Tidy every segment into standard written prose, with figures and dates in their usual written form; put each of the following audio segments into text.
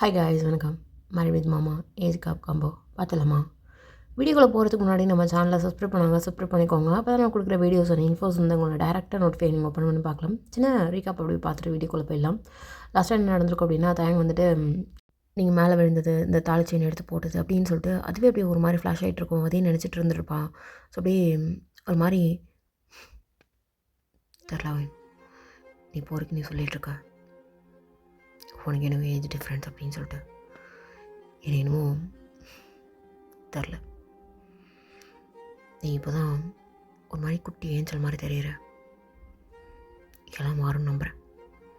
Hi guys, வணக்கம். மேரி with மாமா age காப் combo பார்த்துலாமா? வீடியோக்குள்ளே போகிறதுக்கு முன்னாடி நம்ம சேனலை சப்ஸ்கிரைப் பண்ணிக்கோங்க. அப்போ தான் நான் கொடுக்குற வீடியோஸ் இன்ஃபோஸ் வந்து உங்களை டேரெக்டாக நோட்டிஃபை நீங்கள் ஓப்பன் பண்ணி பார்க்கலாம். சின்ன ரீகாப் அப்படி பார்த்துட்டு வீடியோக்குள்ளே போயிடலாம். லாஸ்ட்டாக என்ன நடந்திருக்கும் அப்படின்னா, தயங்க வந்துட்டு நீங்கள் மேலே விழுந்தது, இந்த தாலி செயின் எடுத்து போட்டது அப்படின்னு சொல்லிட்டு அதுவே அப்படியே ஒரு மாதிரி ஃப்ளாஷ் ஆகிட்டு இருக்கும். அதையும் நினச்சிட்டு இருந்துருப்பான். ஸோ அப்படியே ஒரு மாதிரி தெரில, நீ இப்போ வரைக்கும் நீ சொல்லிகிட்ருக்க உனக்கு எனக்கு ஏஜ் டிஃப்ரென்ஸ் அப்படின்னு சொல்லிட்டு எனக்கு என்னமோ தெரில. நீ இப்போ தான் ஒரு மாதிரி குட்டி ஏஞ்சல் மாதிரி தெரியுற. எல்லாம் மாறணும்னு நம்புகிறேன்,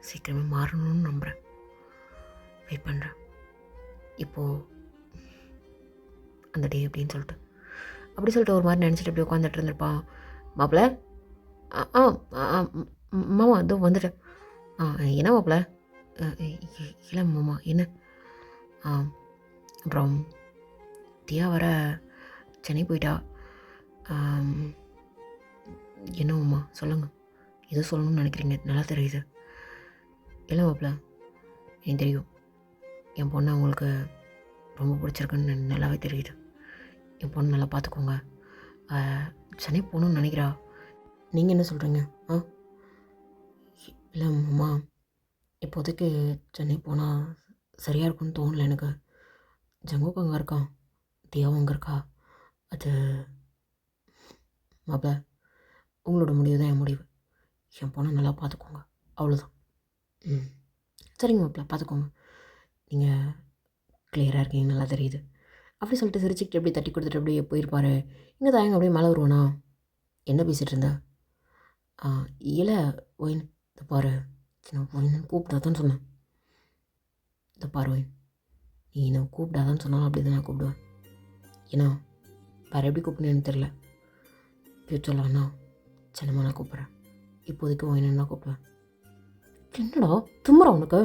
சீக்கிரமே மாறணும்னு நம்புகிறேன், வெயிட் பண்ணுறேன். இப்போது அந்த டே அப்படின்னு சொல்லிட்டு அப்படி சொல்லிட்டு ஒரு மாதிரி நினச்சிட்டு அப்படி உட்காந்துட்டு இருந்திருப்பான். மாப்பிள்ள, மாமா இதோ வந்துட்டேன். என்ன மாப்பிள்ள? இல்லை மாமா, என்ன? அப்புறம் தியா வர சென்னை போயிட்டா. என்ன மாமா சொல்லுங்கள், எது சொல்லணும்னு நினைக்கிறீங்க? நல்லா தெரியுது. இல்லை மாப்பிள்ள, எனக்கு தெரியும் என் பொண்ணை உங்களுக்கு ரொம்ப பிடிச்சிருக்குன்னு நல்லாவே தெரியுது. என் பொண்ணு நல்லா பார்த்துக்கோங்க. சென்னை போகணுன்னு நினைக்கிறா. நீங்கள் என்ன சொல்கிறீங்க? இல்லை மாமா, இப்போதைக்கு சென்னை போனால் சரியாக இருக்கும்னு தோணலை எனக்கு. ஜங்குக்கு அங்கே இருக்கான், தியாவும் அங்கே இருக்கா. அது மாப்பிள்ள, உங்களோட முடிவு தான் என் முடிவு. என் பொண்ணை நல்லா பார்த்துக்கோங்க, அவ்வளோதான். சரிங்க மாப்பிள்ள, பார்த்துக்கோங்க. நீங்கள் கிளியராக இருக்கீங்க, நல்லா தெரியுது. அப்படி சொல்லிட்டு சிரிச்சுக்கிட்டு எப்படி தட்டி கொடுத்துட்டு அப்படியே போயிருப்பார். இங்கே தயங்க அப்படியே மேலே வருவானா? என்ன பேசிகிட்டு இருந்த? இல்லை ஒயின், இதை பாரு, நான் ஒயின்னு கூப்பிடாதான்னு சொன்னேன். இதை பாரு ஒயின், நீ என்னை கூப்பிடாதான்னு சொன்னாலும் அப்படி தான் நான் கூப்பிடுவேன். ஏன்னா வேறு எப்படி கூப்பிடுன்னு எனக்கு தெரில. ஃப்யூச்சரில் வேணா சின்னமாக நான் கூப்பிட்றேன். இப்போதைக்கு ஒயின்னு தான் கூப்பிடுவேன். என்னடா திமுறா உனக்கு?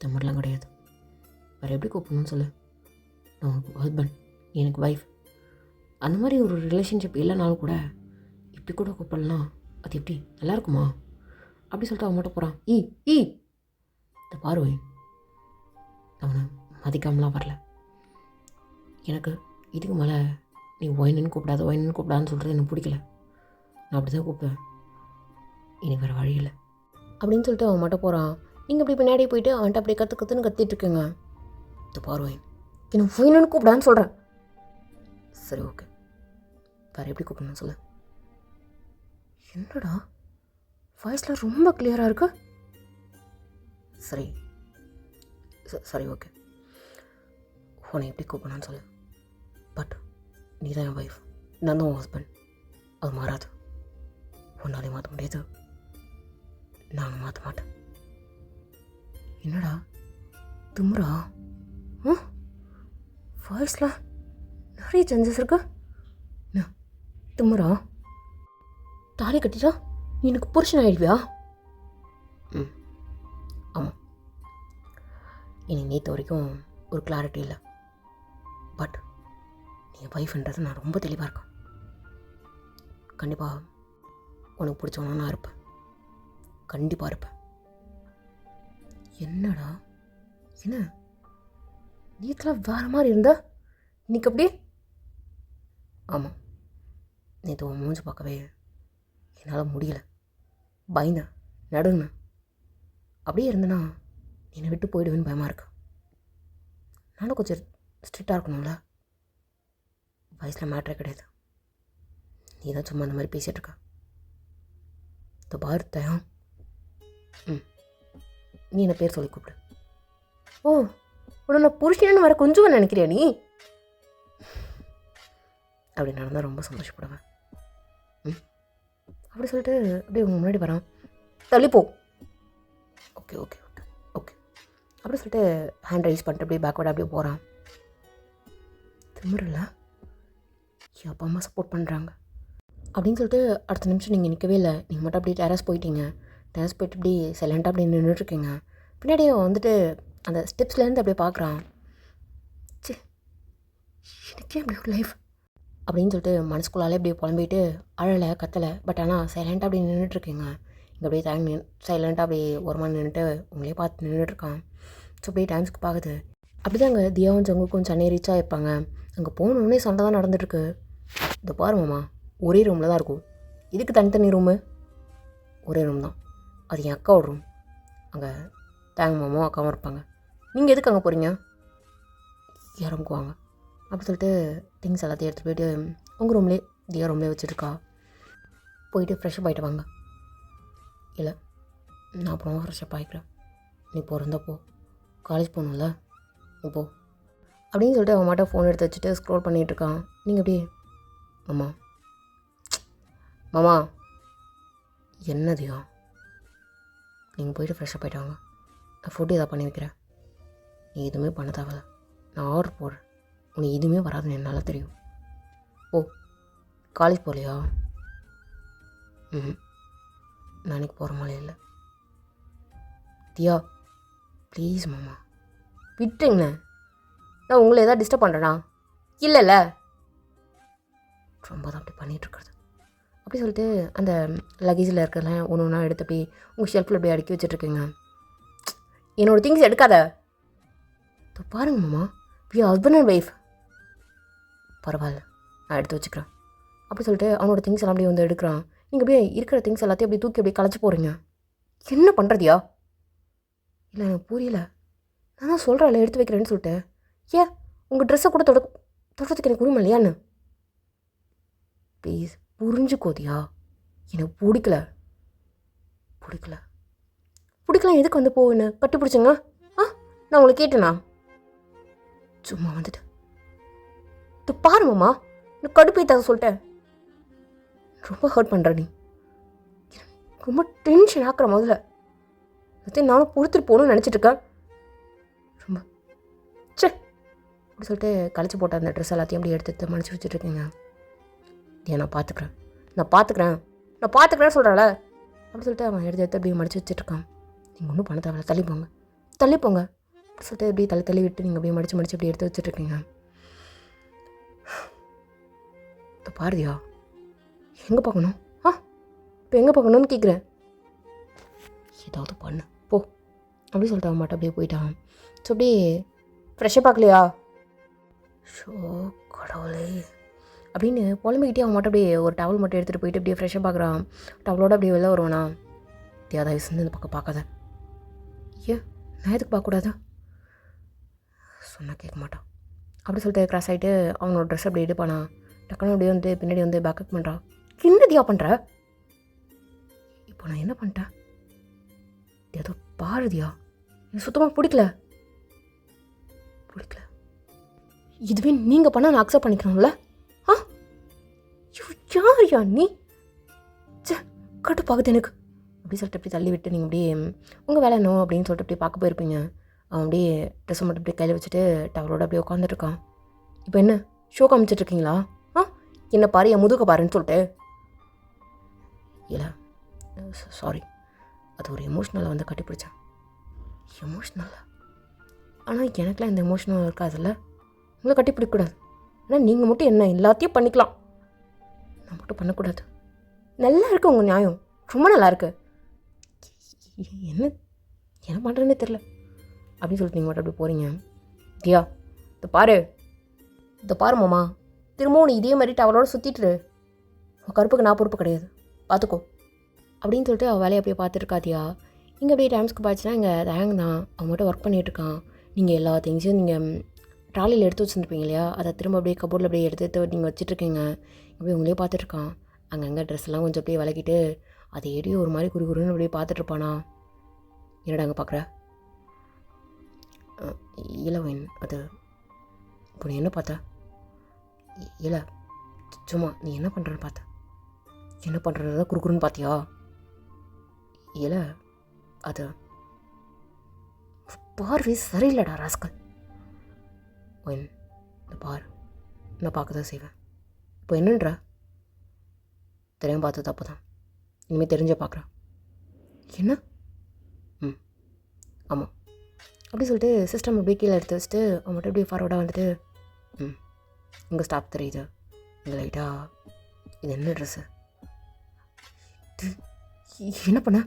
திமுறலாம் கிடையாது. வேறு எப்படி கூப்பிடணும்னு சொல்லு. நான் உனக்கு ஹஸ்பண்ட், நீ எனக்கு ஒய்ஃப். அந்த மாதிரி ஒரு ரிலேஷன்ஷிப் இல்லைனாலும் கூட இப்படி கூட கூப்பிடலாம். அது எப்படி நல்லா இருக்குமா? அப்படி சொல்லிட்டு அவன் மட்டும் போகிறான். இந்த பாரு, அவனை மதிக்காமலாம் வரல. எனக்கு இதுக்கு மேலே நீ ஒயின்னு கூப்பிடாதான்னு சொல்கிறது எனக்கு பிடிக்கல. நான் அப்படி தான் கூப்பிடுவேன், எனக்கு வேறு வழி இல்லை அப்படின்னு சொல்லிட்டு அவன் மட்டும் போகிறான். நீங்கள் அப்படி பின்னாடி போயிட்டு அவன்கிட்ட அப்படியே கற்றுன்னு கத்திட்டுருக்கேங்க. இந்த பாரு ஒயின், எனக்கு ஒயின்னு கூப்பிடான்னு சொல்கிறேன். சரி ஓகே, வேறு எப்படி கூப்பிடணும்னு சொல்லு. என்னடா வாய்ஸில் ரொம்ப கிளியராக இருக்கு. சரி ஓகே, உன்னை எப்படி கூப்பிடணும்னு சொல்லு. பட் நீ தான் என் ஒய்ஃப், நான் தான் உன் ஹஸ்பண்ட். அது மாறாது. உன்னாலே மாற்ற முடியாது, நானும் மாற்ற மாட்டேன். என்னடா திமுறா? வாய்ஸில் நிறைய சேஞ்சஸ் இருக்கு. திமுறா? தாலி கட்டிட்டா நீ எனக்கு புருஷன் ஆகிடுவியா? ஆமாம். எனக்கு நேற்று வரைக்கும் ஒரு கிளாரிட்டி இல்லை. பட் நீ ஒய்ஃப்ன்றது நான் ரொம்ப தெளிவாக இருக்கேன். கண்டிப்பாக உனக்கு பிடிச்சவனா நான் இருப்பேன், கண்டிப்பாக இருப்பேன். என்னடா என்ன நேற்றுலாம் வேறு மாதிரி இருந்தா இன்னைக்கு அப்படியே? ஆமாம், நேற்று உன் மூஞ்சி பார்க்கவே என்னால் முடியல. பயந்தேன், நடுங்கினேன். அப்படியே இருந்தேன்னா என்னை விட்டு போயிடுவேன்னு பயமாக இருக்கு. நானும் கொஞ்சம் ஸ்ட்ரிக்டாக இருக்கணும்ல. வயசில் மேட்ரே கிடையாது. நீ தான் சும்மா அந்த மாதிரி பேசிகிட்டு இருக்க. இந்த பாரு தயம், நீ என்ன பேர் சொல்லி கூப்பிடு. ஓ, உடனே புருஷன்னு வர கொஞ்சம் நினைக்கிறியா நீ? அப்படி நடந்தால் ரொம்ப சந்தோஷப்படுவேன். அப்படி சொல்லிட்டு அப்படியே உங்க முன்னாடி வரான். தள்ளிப்போ. ஓகே ஓகே ஓகே ஓகே அப்படி சொல்லிட்டு ஹேண்ட் ரைஸ் பண்ணிட்டு அப்படியே பேக்வேர்டு அப்படியே போகிறான். திமிரில்ல, என் அப்பா அம்மா சப்போர்ட் பண்ணுறாங்க அப்படின்னு சொல்லிட்டு அடுத்த நிமிஷம் நீங்கள் நிற்கவே இல்லை. நீங்கள் மட்டும் அப்படியே டெரஸ் போயிட்டீங்க. டெரஸ் போயிட்டு இப்படி சைலண்ட்டாக அப்படியே நின்றுட்டுருக்கீங்க. பின்னாடியே வந்துட்டு அந்த ஸ்டெப்ஸ்லேருந்து அப்படியே பார்க்குறான். சே, எனக்கே அப்படி ஒரு லைஃப் அப்படின்னு சொல்லிட்டு மனசுக்குள்ளாலே அப்படியே புலம்பிட்டு அழலை கத்தலை. பட் ஆனால் சைலண்ட்டாக அப்படி நின்றுட்டுருக்கீங்க. இங்கே அப்படியே சைலண்ட்டாக அப்படியே ஒரு மாதிரி நின்றுட்டு உங்களே பார்த்து நின்றுட்டுருக்கான். ஸோ அப்படியே டைம்ஸ்க்கு பார்க்குது. அப்படி தான் அங்கே தியாவும் ஜங்குக்கும் சென்னை ரீச் ஆகிருப்பாங்க. அங்கே போனோடனே சண்டை தான் நடந்துட்டுருக்கு. இதை பாரு மாமா, ஒரே ரூமில் தான் இருக்கும். இதுக்கு தனித்தனி ரூமு? ஒரே ரூம் தான், அது என் அக்காவோட ரூம். அங்கே தேங்க மாமாவும் அக்காவும் இருப்பாங்க. நீங்கள் எதுக்கு அங்கே போகிறீங்க? இறங்குவாங்க அப்படி சொல்லிட்டு திங்ஸ் எல்லாத்தையும் எடுத்துகிட்டு போயிட்டு உங்கள் ரூம்லேயே தியா ரூம்லேயே வச்சுருக்கா. போயிட்டு ஃப்ரெஷ்அப் ஆகிட்டு வாங்க. இல்லை, நான் அப்புறமா ஃப்ரெஷ்அப் ஆகிக்கிறேன். நீ போகிறதா போ, காலேஜ் போகணும்ல, இப்போ அப்படின்னு சொல்லிட்டு அவன் மாட்ட ஃபோன் எடுத்து வச்சுட்டு ஸ்க்ரோல் பண்ணிகிட்ருக்கான். நீங்கள் எப்படி மாமா மாமா என்னதையா? நீங்கள் போயிட்டு ஃப்ரெஷ்அப் ஆகிட்டு வாங்க, நான் ஃபுட்டு எதாவது பண்ணி வைக்கிறேன். நீ எதுவுமே பண்ண தேவையில்ல, நான் ஆர்டர் போடுறேன். உனக்கு எதுவுமே வராதுன்னு என்னால் தெரியும். ஓ, காலேஜ் போகலையா? நான் அன்றைக்கி போகிற மாதிரி இல்லை. தியா ப்ளீஸ் மாமா விட்டுருங்கண்ணே, நான் உங்களை எதாவது டிஸ்டர்ப் பண்ணுறேனா? இல்லைல்ல, ரொம்ப தான் அப்படி பண்ணிகிட்ருக்குறது. அப்படி சொல்லிட்டு அந்த லக்கேஜில் இருக்கிறதெல்லாம் ஒன்று ஒன்றா எடுத்து போய் உங்கள் ஷெல்ஃபில் அப்படியே அடுக்கி வச்சுட்ருக்கீங்க. என்னோடய திங்ஸ் எடுக்காத. இப்போ பாருங்க மாமா, வி ஹஸ்பண்ட் அண்ட் ஒய்ஃப். பரவாயில்ல, நான் எடுத்து வச்சுக்கிறேன். அப்படி சொல்லிட்டு அவனோட திங்ஸ் எல்லாம் அப்படியே வந்து எடுக்கிறான். நீங்கள் அப்படியே இருக்கிற திங்ஸ் எல்லாத்தையும் அப்படியே தூக்கி அப்படியே கலைச்சி போகிறீங்க. என்ன பண்ணுறதியா? இல்லை எனக்கு புரியல. நான் தான் சொல்கிறேன்ல எடுத்து வைக்கிறேன்னு சொல்லிட்டு. ஏன் உங்கள் ட்ரெஸ்ஸை கூட தொடறதுக்கு எனக்கு உரிமை இல்லையான்னு? ப்ளீஸ் புரிஞ்சுக்கோதியா, எனக்கு பிடிக்கல. எதுக்கு வந்து போவேன்னு கட்டி பிடிச்சங்க? நான் உங்களை கேட்டேனா? சும்மா வந்துட்டு இது பாரு மாமா, எனக்கு கடுப்பேத்தாத சொல்லிட்டேன். ரொம்ப ஹர்ட் பண்ணுற நீ, ரொம்ப டென்ஷன் ஆக்குற முதல்ல. அதையும் நானும் பொறுத்துட்டு போகணும்னு நினச்சிட்ருக்கேன். ரொம்ப சே அப்படி சொல்லிட்டு கழிச்சு போட்ட அந்த ட்ரெஸ் எல்லாத்தையும் அப்படி எடுத்து மடிச்சு வச்சுட்ருக்கீங்க. ஏன் நான் பார்த்துக்கிறேன்னு சொல்கிறல. அப்படி சொல்லிட்டு அவன் எடுத்து அப்படியே மடிச்சு வச்சுட்ருக்கான். நீங்கள் ஒன்றும் பண்ண தேவையில்ல, தள்ளி போங்க அப்படி சொல்லிட்டு அப்படியே தள்ளி விட்டு நீங்கள் அப்படியே மடிச்சு அப்படி எடுத்து வச்சுட்ருக்கீங்க. இப்போ பாரதியா, எங்கே பார்க்கணும்? இப்போ எங்கே பார்க்கணும்னு கேட்குறேன். ஏதாவது பண்ணு போ அப்படி சொல்லிட்டு அவன் மட்டும் அப்படியே போயிட்டான். ஸோ அப்படியே ஃப்ரெஷ்ஷாக பார்க்கலையா? ஷோ கடவுளே அப்படின்னு புலம்பிக்கிட்டே அவன் மட்டும் அப்படியே ஒரு டவல் மட்டும் எடுத்துகிட்டு போயிட்டு அப்படியே ஃப்ரெஷ்ஷாக பார்க்குறான். டவலோடு அப்படியே வெளில வருவானா? தேவதாய் சேர்ந்து இந்த பக்கம் பார்க்காத. ஏன் நான் எதுக்கு பார்க்கக்கூடாதா? சொன்னால் கேட்க மாட்டான். அப்படி சொல்லிட்டு கிராஸ் ஆகிட்டு அவனோட ட்ரெஸ் அப்படி எடுப்பானா. டக்குனு அப்படியே வந்து பின்னாடி வந்து பேக்கப் பண்ணுறான். என்னதியா பண்ணுற? இப்போ நான் என்ன பண்ணிட்டேன்? ஏதோ பாருதியா, எனக்கு சுத்தமாக பிடிக்கல. இதுவே நீங்கள் பண்ணால் நான் அக்செப்ட் பண்ணிக்கணும்ல? யாரியா நீ? கட்டுப்பாகுது எனக்கு அப்படி சொல்லிட்டு அப்படி தள்ளி விட்டு நீங்கள் அப்படியே உங்கள் வேலை என்ன அப்படின்னு சொல்லிட்டு அப்படியே பார்க்க போயிருப்பீங்க. அவன் அப்படியே ட்ரெஸ்ஸை மட்டும் அப்படியே கையில் வச்சுட்டு டவலோடு அப்படியே உட்காந்துருக்கான். இப்போ என்ன ஷோ காமிச்சிட்ருக்கீங்களா? என்ன பாரு, என் முதுக பாருன்னு சொல்லிட்டு. இல்லை சாரி, அது ஒரு எமோஷ்னலாக வந்து கட்டிப்பிடிச்சேன். எமோஷ்னலாக? ஆனால் எனக்குலாம் இந்த எமோஷ்னல் இருக்காதுல்ல. உங்களை கட்டிப்பிடிக்கக்கூடாது. ஆனால் நீங்கள் மட்டும் என்ன எல்லாத்தையும் பண்ணிக்கலாம், நான் மட்டும் பண்ணக்கூடாது. நல்லா இருக்கு உங்கள் நியாயம், ரொம்ப நல்லா இருக்கு. என்ன பண்ணுறேன்னே தெரில அப்படின்னு சொல்லிட்டு நீங்கள் மட்டும் அப்படி போகிறீங்க. தியா இதை பாரு மாமா, திரும்பவும் நீ இதே மாதிரி அவளோட சுற்றிட்டு உன் கருப்புக்கு நான் பொறுப்பு கிடையாது, பார்த்துக்கோ அப்படின்னு சொல்லிட்டு அவள் வேலையை அப்படியே பார்த்துருக்காதியா. இங்கே அப்படியே டைம்ஸ்க்கு பார்த்துச்சுன்னா இங்கே ரேங் தான் அவன் மட்டும் ஒர்க் பண்ணிகிட்ருக்கான். நீங்கள் எல்லா திங்ஸையும் நீங்கள் ட்ராலியில் எடுத்து வச்சுருந்துருப்பீங்க இல்லையா, அதை திரும்ப அப்படியே கபோர்டில் அப்படியே எடுத்து நீங்கள் வச்சுட்ருக்கீங்க. இப்படி உங்களே பார்த்துட்ருக்கான். அங்கங்கே ட்ரெஸ் எல்லாம் கொஞ்சம் அப்படியே விளக்கிட்டு அதை ஏடி ஒரு மாதிரி குறுகுறுன்னு அப்படியே பார்த்துட்ருப்பானா. என்னடா அங்கே பார்க்குற? இளவன் அது இப்போ நீ என்ன பார்த்த? இல்லை சும்மா நீ என்ன பண்ணுறன்னு பார்த்த. என்ன பண்ணுறதா குறுக்குறுன்னு பார்த்தியா? இல்லை அது பார்வை சரியில்லடா ராஸ்கல். ஒன் இந்த பார், நான் பார்க்க தான் செய்வேன். இப்போ என்னன்ற தெரியாமல் பார்த்து தப்பு தான், இனிமேல் தெரிஞ்ச பார்க்குறேன். என்ன? ஆமாம் அப்படி சொல்லிட்டு சிஸ்டம் அப்படியே கீழே எடுத்து வச்சுட்டு அவன் மட்டும் அப்படியே ஃபார்வர்டாக வந்துட்டு உங்கள் ஸ்டாப் தெரியுது, இந்த லைட்டாக இது என்ன ட்ரெஸ்ஸு, என்ன பண்ண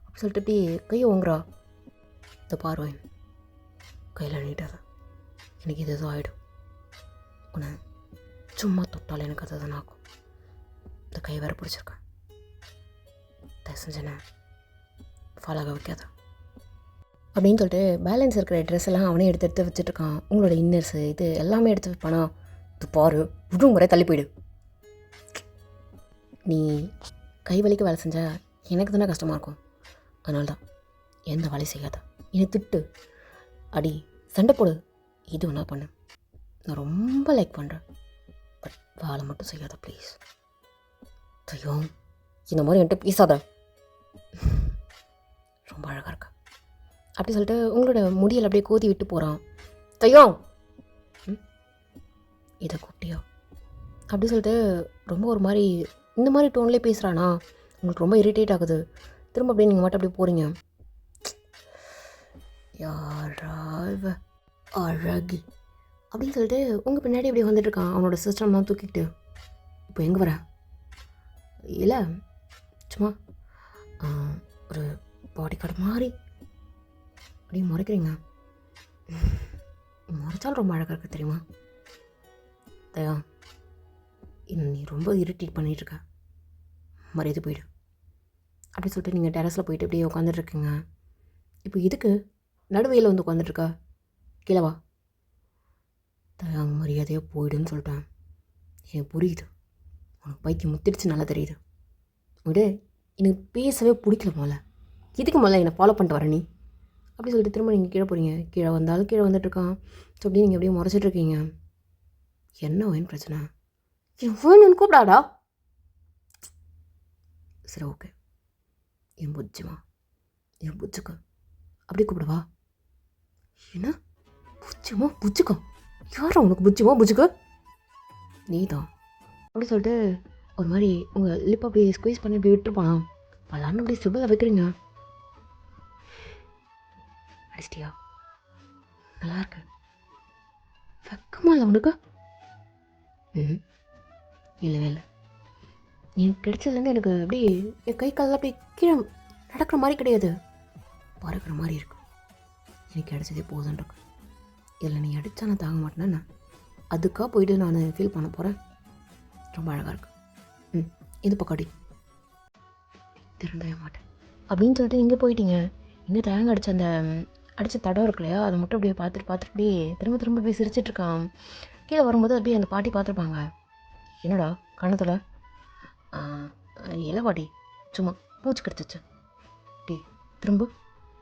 அப்படி சொல்லிட்டு இப்படி கையை ஓங்குறா. இந்த பார்வை கையில் நீட்டாத, எனக்கு இது எதுவும் ஆகிடும். உன்னை சும்மா தொட்டால் எனக்கு அது தான் ஆகும். இந்த கை வேறு பிடிச்சிருக்கேன், தயவு செஞ்சேன்னு ஃபாலோ ஆக வைக்காத அப்படின்னு சொல்லிட்டு பேலன்ஸ் இருக்கிற ட்ரெஸ் எல்லாம் அவனே எடுத்து எடுத்து வச்சுட்ருக்கான். உங்களோட இன்னர்ஸு இது எல்லாமே எடுத்து வைப்பானா. இது பாரு, விடும் முறை தள்ளி போயிடு. நீ கை வலிக்கு வேலை செஞ்சால் எனக்கு தானே கஷ்டமாக இருக்கும். அதனால தான் எந்த வேலையும் செய்யாத, என்னை திட்டு, அடி, சண்டை போடு, இது ஒன்றா பண்ணு. நான் ரொம்ப லைக் பண்ணுறேன், பட் வேலை மட்டும் செய்யாத ப்ளீஸ். ஐயோ, இந்த மாதிரி என்கிட்ட பேசாத, ரொம்ப அழகாக இருக்கா அப்படி சொல்லிட்டு உங்களோட முடியல் அப்படியே கோதி விட்டு போகிறான். தையோ இதை கூப்பிட்டியா அப்படி சொல்லிட்டு ரொம்ப ஒரு மாதிரி இந்த மாதிரி டோன்லேயே பேசுகிறானா. உங்களுக்கு ரொம்ப இரிட்டேட் ஆகுது. திரும்ப அப்படியே நீங்கள் மட்டும் அப்படியே போகிறீங்க. யாராவ அழகி அப்படின்னு சொல்லிட்டு உங்கள் பின்னாடி அப்படியே வந்துட்டுருக்கான் அவனோட சிஸ்டம்லாம் தூக்கிட்டு. இப்போ எங்கே வர? இல்லை, சும்மா ஒரு பாடி கார்டு மாதிரி அப்படியே முறைக்கிறீங்க. முறைச்சாலும் ரொம்ப அழகாக இருக்கு தெரியுமா. தயா, நீ ரொம்ப இரிட்டேட் பண்ணிகிட்ருக்க, மரியாதை போயிடு அப்படி சொல்லிட்டு நீங்கள் டெரஸில் போயிட்டு அப்படியே உட்காந்துட்ருக்கீங்க. இப்போ இதுக்கு நடுவையில் வந்து உட்காந்துட்ருக்கா, கீழே வா. தயா, மரியாதையாக போயிடுன்னு சொல்லிட்டேன். எனக்கு புரியுது, உனக்கு பைத்தியம் முத்திடுச்சு, நல்லா தெரியுது. விடு, எனக்கு பேசவே பிடிக்கல போல. இதுக்கு முதல்ல என்னை ஃபாலோ பண்ணிட்டு வர நீ அப்படி சொல்லிட்டு திரும்ப நீங்கள் கீழே போகிறீங்க. கீழே வந்தாலும் கீழே வந்துட்டுருக்கான். ஸோ அப்படியே நீங்கள் அப்படியே முறைச்சிட்ருக்கீங்க. என்ன வேணும் பிரச்சனை? என் வேணும்னு கூப்பிடாடா. சரி, ஓகே, என் புஜ்ஜிமா, என் புஜ்ஜுக்கா அப்படி கூப்பிடுவா. என்ன புஜ்ஜிமா புஜ்ஜுக்கா? யாரா உனக்கு புஜ்ஜிமா புஜ்ஜுக்கா? நீ தான் அப்படி சொல்லிட்டு ஒரு மாதிரி உங்கள் லிப் அப்படியே ஸ்குவீஸ் பண்ணி அப்படி விட்டுருப்பான். பல்லான்னு அப்படியே சிபில் வைக்கிறீங்க. அடிச்சிட்டியா? நல்லா இருக்கு. வெக்கமா இல்லை உனக்கு? இல்லவே இல்லை. எனக்கு கிடைச்சதுலேருந்து எனக்கு அப்படியே என் கை காலெலாம் அப்படியே கீழே நடக்கிற மாதிரி கிடையாது, பறக்கிற மாதிரி இருக்கு. எனக்கு கிடைச்சதே போதுன்னு இருக்கு. இதில் நீ அடித்தா நான் தாங்க மாட்டேன்னா அதுக்காக போயிட்டு நான் ஃபீல் பண்ண போகிறேன். ரொம்ப அழகாக இருக்கு. இது பக்காடி திருந்தவே மாட்டேன் அப்படின்னு சொல்லிட்டு இங்கே போயிட்டீங்க. இங்கே தேங்க அடித்த தடம் இருக்கு இல்லையா, அதை மட்டும் அப்படியே பார்த்துட்டு அப்படியே திரும்ப திரும்ப போய் சிரிச்சிட்ருக்கான். கீழே வரும்போது அப்படியே அந்த பாட்டி பார்த்துருப்பாங்க. என்னடா கணத்தில்? இல்லை பாட்டி, சும்மா பூச்சி கிடச்சிச்சு. டீ திரும்ப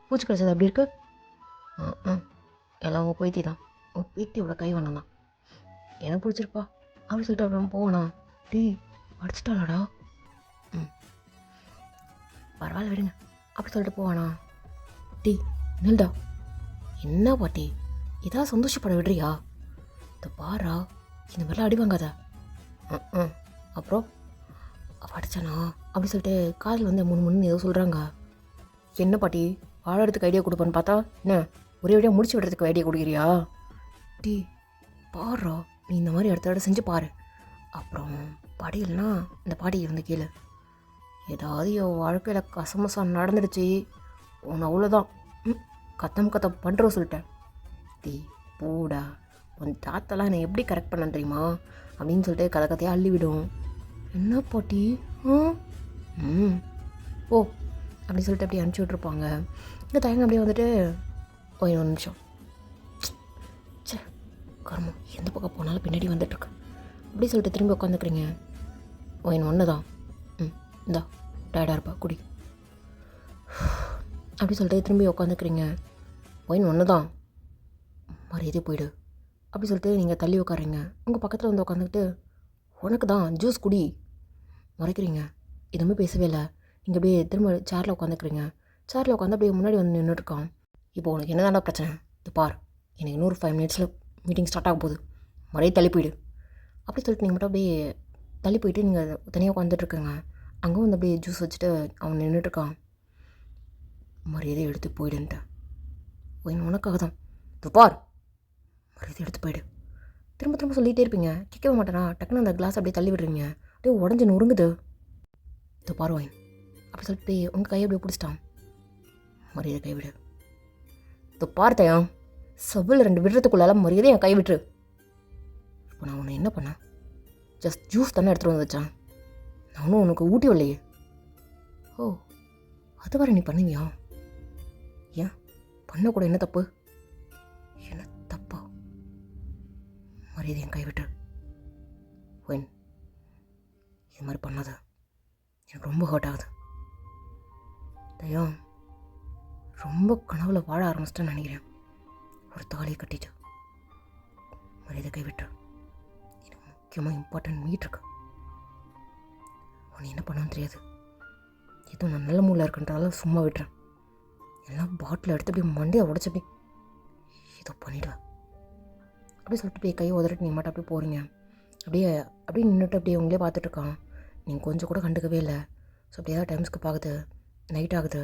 பூச்சி கிடச்சது அப்படி இருக்கு. எல்லாம் உங்கள் பேத்தி தான், உங்கள் பேத்தியோட கை வண்ணம் தான், எனக்கு பிடிச்சிருப்பா அப்படின்னு சொல்லிட்டு அப்புறம் போவனா. டீ அடிச்சிட்டாளாடா? பரவாயில்ல விடுங்க அப்படி சொல்லிட்டு போவானா. டீ நில்டா. என்ன பாட்டி, இதான் சந்தோஷப்பட விடுறியா? இந்த பாரா, இந்த மாதிரிலாம் அடி வாங்காத. அப்புறம் அடிச்சானா அப்படி சொல்லிட்டு காதில் வந்து முன்னு ஏதோ சொல்கிறாங்க. என்ன பாட்டி, வாழறதுக்கு ஐடியா கொடுப்பேன்னு பார்த்தா என்ன ஒரே வழியாக முடிச்சு விடுறதுக்கு ஐடியா கொடுக்குறியா? டீ பாடுறா, நீ இந்த மாதிரி இடத்த செஞ்சு பாரு. அப்புறம் பாடி இல்லைன்னா இந்த பாட்டி வந்து கீழே ஏதாவது என் வாழ்க்கையில் கசமசம் நடந்துடுச்சு, உன்னை அவ்வளோதான் கத்தம் பண்ணுறோம் சொல்லிட்டேன். டீ போடா, உன் தாத்தெல்லாம் என்னை எப்படி கரெக்ட் பண்ண தெரியுமா அப்படின்னு சொல்லிட்டு கதையாக அள்ளி விடும். என்ன பாட்டி? ஓ அப்படின்னு சொல்லிட்டு அப்படியே அனுப்பிச்சி விட்ருப்பாங்க. இந்த தயங்க அப்படியே வந்துட்டு ஒரு நிமிஷம், சே கர்மம், எந்த பக்கம் போனாலும் பின்னாடி வந்துட்டுருக்கு அப்படி சொல்லிட்டு திரும்பி உட்காந்துக்கிறீங்க. ஒன்று தான், இந்தா டயர்டாக இருப்பா குடி அப்படி சொல்லிட்டு திரும்பி உட்காந்துக்கிறீங்க. ஒன்று தான், மரியாதை போயிடு அப்படி சொல்லிட்டு நீங்கள் தள்ளி உட்காருங்க. உங்கள் பக்கத்தில் வந்து உட்காந்துக்கிட்டு உனக்கு தான் ஜூஸ் குடி முறைக்கிறீங்க. எதுவுமே பேசவே இல்லை. நீங்கள் அப்படியே திரும்ப சேரில் உட்காந்துக்கிறீங்க. சேரில் உட்காந்து அப்படியே முன்னாடி வந்து நின்றுட்டுருக்கான். இப்போ உனக்கு என்ன தாண்டா பிரச்சனை? இது பார், எனக்கு இன்னொரு 5 மினிட்ஸில் மீட்டிங் ஸ்டார்ட் ஆக போகுது, மறைய தள்ளி போயிடு அப்படி சொல்லிட்டு நீங்கள் மட்டும் அப்படியே தள்ளி போயிட்டு நீங்கள் தனியாக உட்காந்துட்ருக்குங்க. அங்கே வந்து அப்படியே ஜூஸ் வச்சுட்டு அவன் நின்றுட்டுருக்கான். மரியாதை எடுத்து போயிடுன்ட்டேன். உனக்காக தான், இது பார், மரியாதை எடுத்து போயிடு. திரும்ப திரும்ப சொல்லிகிட்டே இருப்பீங்க, கேட்கவே மாட்டேனா. டக்குன்னு அந்த கிளாஸ் அப்படியே தள்ளி விடுறீங்க. அப்படியே உடஞ்சி நொறுங்குது. இது பார் ஒயின் அப்படி சொல்லிட்டு உங்கள் கையை அப்படியே பிடிச்சிட்டான். மரியாதை கைவிடு. இது பார்த்தேன், செவ்வில் 2 விடுறதுக்குள்ளால மரியாதை என் கை விட்டுரு. இப்போ நான் உன்னை என்ன பண்ணேன்? ஜஸ்ட் ஜூஸ் தானே எடுத்துகிட்டு வந்து வச்சான். நான் ஒன்றும் உனக்கு ஊட்டி வரலையே. ஓ, அது வரை நீ பண்ணுவியா? ஏன் பண்ணக்கூட என்ன தப்பு? என்ன தப்பா? மரியாதை என் கை விட்டுரு. ஒயின், இது மாதிரி பண்ணாத. எனக்கு ரொம்ப ஹர்ட் ஆகுது. தயா, ரொம்ப கனவுல வாழ ஆரம்பிச்சிட்டேன்னு நினைக்கிறேன். ஒரு தாலியை கட்டிட்டு மரியாதை கை விட்டுரு. எனக்கு முக்கியமாக இம்பார்ட்டன்ட் மீட் இருக்கு. உன்னை என்ன பண்ணணும்னு தெரியாது. ஏதோ நான் நல்ல மூலில் இருக்குன்றதால சும்மா விட்டுறேன். எல்லாம் பாட்டில் எடுத்து அப்படியே மண்டையை உடச்சி அப்படி ஏதோ பண்ணிவிடுவேன். அப்படியே சொல்லிட்டு அப்படியே கையை உதறிட்டு நீங்கள் மட்டும் அப்படியே போகிறீங்க. அப்படியே நின்றுட்டு அப்படியே உங்களே பார்த்துட்ருக்கான். நீங்கள் கொஞ்சம் கூட கண்டுக்கவே இல்லை. ஸோ அப்படியே ஏதாவது டைம்ஸ்க்கு பார்க்குது, நைட் ஆகுது.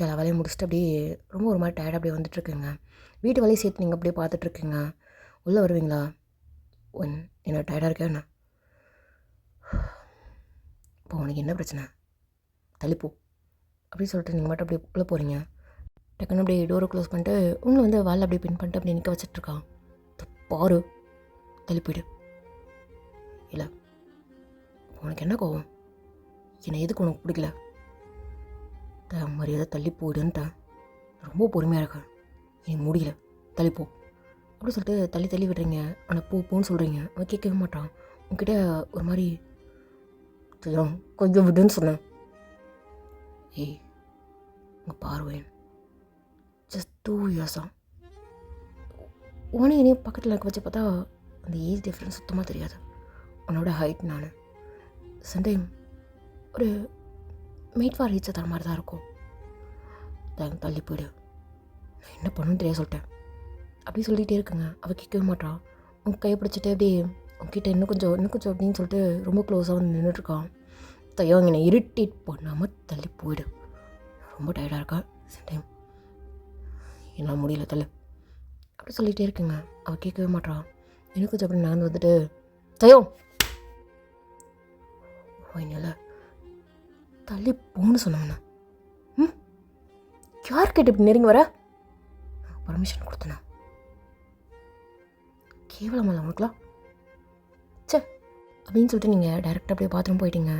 எல்லா வேலையும் முடிச்சுட்டு அப்படியே ரொம்ப ஒரு மாதிரி டயர்டாக அப்படியே வந்துட்டுருக்குங்க. வீட்டு வேலையை சேர்த்து நீங்கள் அப்படியே பார்த்துட்ருக்கீங்க. உள்ளே வருவீங்களா? என்ன டயர்டாக இருக்கா என்ன? இப்போ உனக்கு என்ன பிரச்சனை? தள்ளிப்போ அப்படின்னு சொல்லிட்டு நீங்கள் மட்டும் அப்படியே உள்ளே போகிறீங்க. டக்குன்னு அப்படியே டோரை க்ளோஸ் பண்ணிட்டு உங்களை வந்து வாலில் அப்படியே பின் பண்ணிட்டு அப்படியே நிற்க வச்சிட்ருக்கான். பாரு, தள்ளி போயிடு. இல்லை, உனக்கு என்ன கோவம்? என்னை எதுக்கு உனக்கு பிடிக்கல? மரியாதை தள்ளி போயிடுன்ட்டேன். ரொம்ப பொறுமையாக இருக்கேன். எனக்கு முடியல, தள்ளிப்போ அப்படி சொல்லிட்டு தள்ளி விடுறீங்க. ஆனால் போன்னு சொல்கிறீங்க. அவன் கேட்கவே மாட்டான். உங்ககிட்ட ஒரு மாதிரி கொஞ்சம் விடுன்னு சொன்னேன். ஏய், உங்கள் பார்வையன் ஜஸ்ட் 2 years தான். உனே என்னையும் பக்கத்தில் இருக்க வச்சு பார்த்தா அந்த ஏஜ் டிஃப்ரென்ஸ் சுத்தமாக தெரியாது. உன்னோட ஹைட் நான் சம்டைம் ஒரு மேட் ஃபார் ஈச் அதர் மாதிரி தான் இருக்கும். தள்ளி போயிடு. நான் என்ன பண்ணணும்னு தெரியாது சொல்லிட்டேன். அப்படி சொல்லிகிட்டே இருக்குங்க. அவள் கேட்கவே மாட்டான். உங்கள் கையை பிடிச்சிட்டு அப்படியே உங்ககிட்ட இன்னும் கொஞ்சம் அப்படின்னு சொல்லிட்டு ரொம்ப க்ளோஸாக வந்து நின்றுட்டுருக்கான். தையோ என்னை இரிட்டேட் பண்ணாமல் தள்ளி போயிடு. ரொம்ப டயர்டாக இருக்கா சம்டைம், என்னால் முடியல தள்ளு அப்படி சொல்லிகிட்டே இருக்குங்க. அவள் கேட்கவே மாட்டான். எனக்கு கொஞ்சம் அப்படி நடந்து வந்துட்டு தையோ என்னால் தள்ளி போன்னு சொன்னாங்கண்ணா. யார்கிட்ட இப்படி நெருங்கி வர? பர்மிஷன் கொடுத்தனா? கேவலமல்ல உனக்குலாம். சே அப்படின்னு சொல்லிட்டு நீங்கள் டைரெக்டாக அப்படியே பாத்ரூம் போயிட்டீங்க.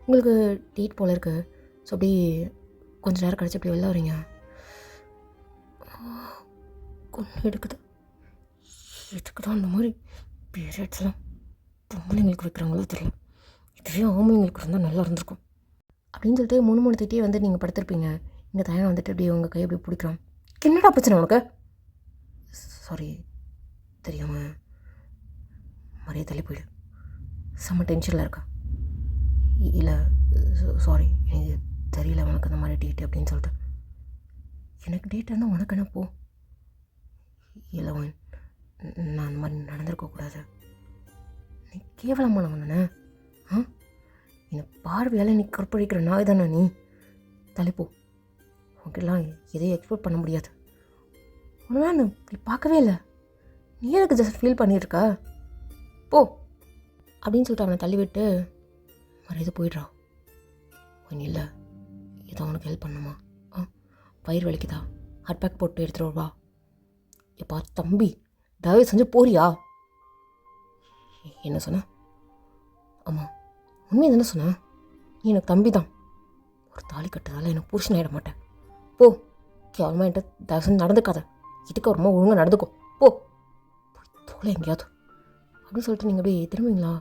உங்களுக்கு டேட் போல் இருக்குது. ஸோ அப்படி கொஞ்சம் நேரம் கழிச்சு அப்படி வெளில வரீங்க. கொண்டு எடுக்குது. எதுக்கு தான் அந்த மாதிரி பீரியட்ஸ்லாம் பொம்பளைங்களுக்கு வைக்கிறாங்களோ தெரியல. இதுவே ஆம்பளைங்களுக்கு இருந்தால் நல்லா இருந்திருக்கும் அப்படின்னு சொல்லிட்டு மூணு திட்டியே வந்து நீங்கள் படுத்திருப்பீங்க. இங்கே தயாரம் வந்துட்டு அப்படியே உங்கள் கையை அப்படி பிடிக்கிறோம். என்னடா பிரச்சனை உனக்கு? சாரி, தெரியாமல் மரியாதை தள்ளி போயிடு. செம்ம டென்ஷனில் இருக்கா? இல்லை சாரி, எனக்கு தெரியல உனக்கு அந்த மாதிரி டேட்டு அப்படின்னு சொல்லிட்டு. எனக்கு டேட் இருந்தால் உனக்கு என்ன போ? இல்லை நான் அந்த மாதிரி நடந்திருக்கக்கூடாது. நீ கேவலமானவன் தானே? என்னை பார்வையால் நீ கற்பழிக்கிற நாய் தானே நீ? தலைப்போ, உனக்கெல்லாம் எதையும் எக்ஸ்பெக்ட் பண்ண முடியாது. உனக்கு நான் இப்படி பார்க்கவே இல்லை. நீ எதுக்கு ஜஸ்ட் ஃபீல் பண்ணியிருக்கா? போ அப்படின்னு சொல்லிட்டு அவனை தள்ளிவிட்டு மரியாதை போயிடுறான். ஒன்றும் இல்லை, ஏதோ உனக்கு ஹெல்ப் பண்ணுமா? பயிர் வலிக்குதா? ஹாட் பேக் போட்டு எடுத்துகிட்டு வா. எப்பா தம்பி, தயவு செஞ்சு போறியா? என்ன சொன்ன? ஆமாம், உண்மையை தானே சொன்னேன். நீ எனக்கு தம்பி தான். ஒரு தாலி கட்டுறதால எனக்கு புருஷன் ஆகிட மாட்டேன். போ, கேவலமாக என்கிட்ட தயவு செஞ்சு நடந்துக்காத. இதுக்கு ஒரு ஒழுங்காக நடந்துக்கோ. போ தோலை எங்கேயாவது அப்படின்னு சொல்லிட்டு நீங்கள் அப்படியே திரும்பிங்களா?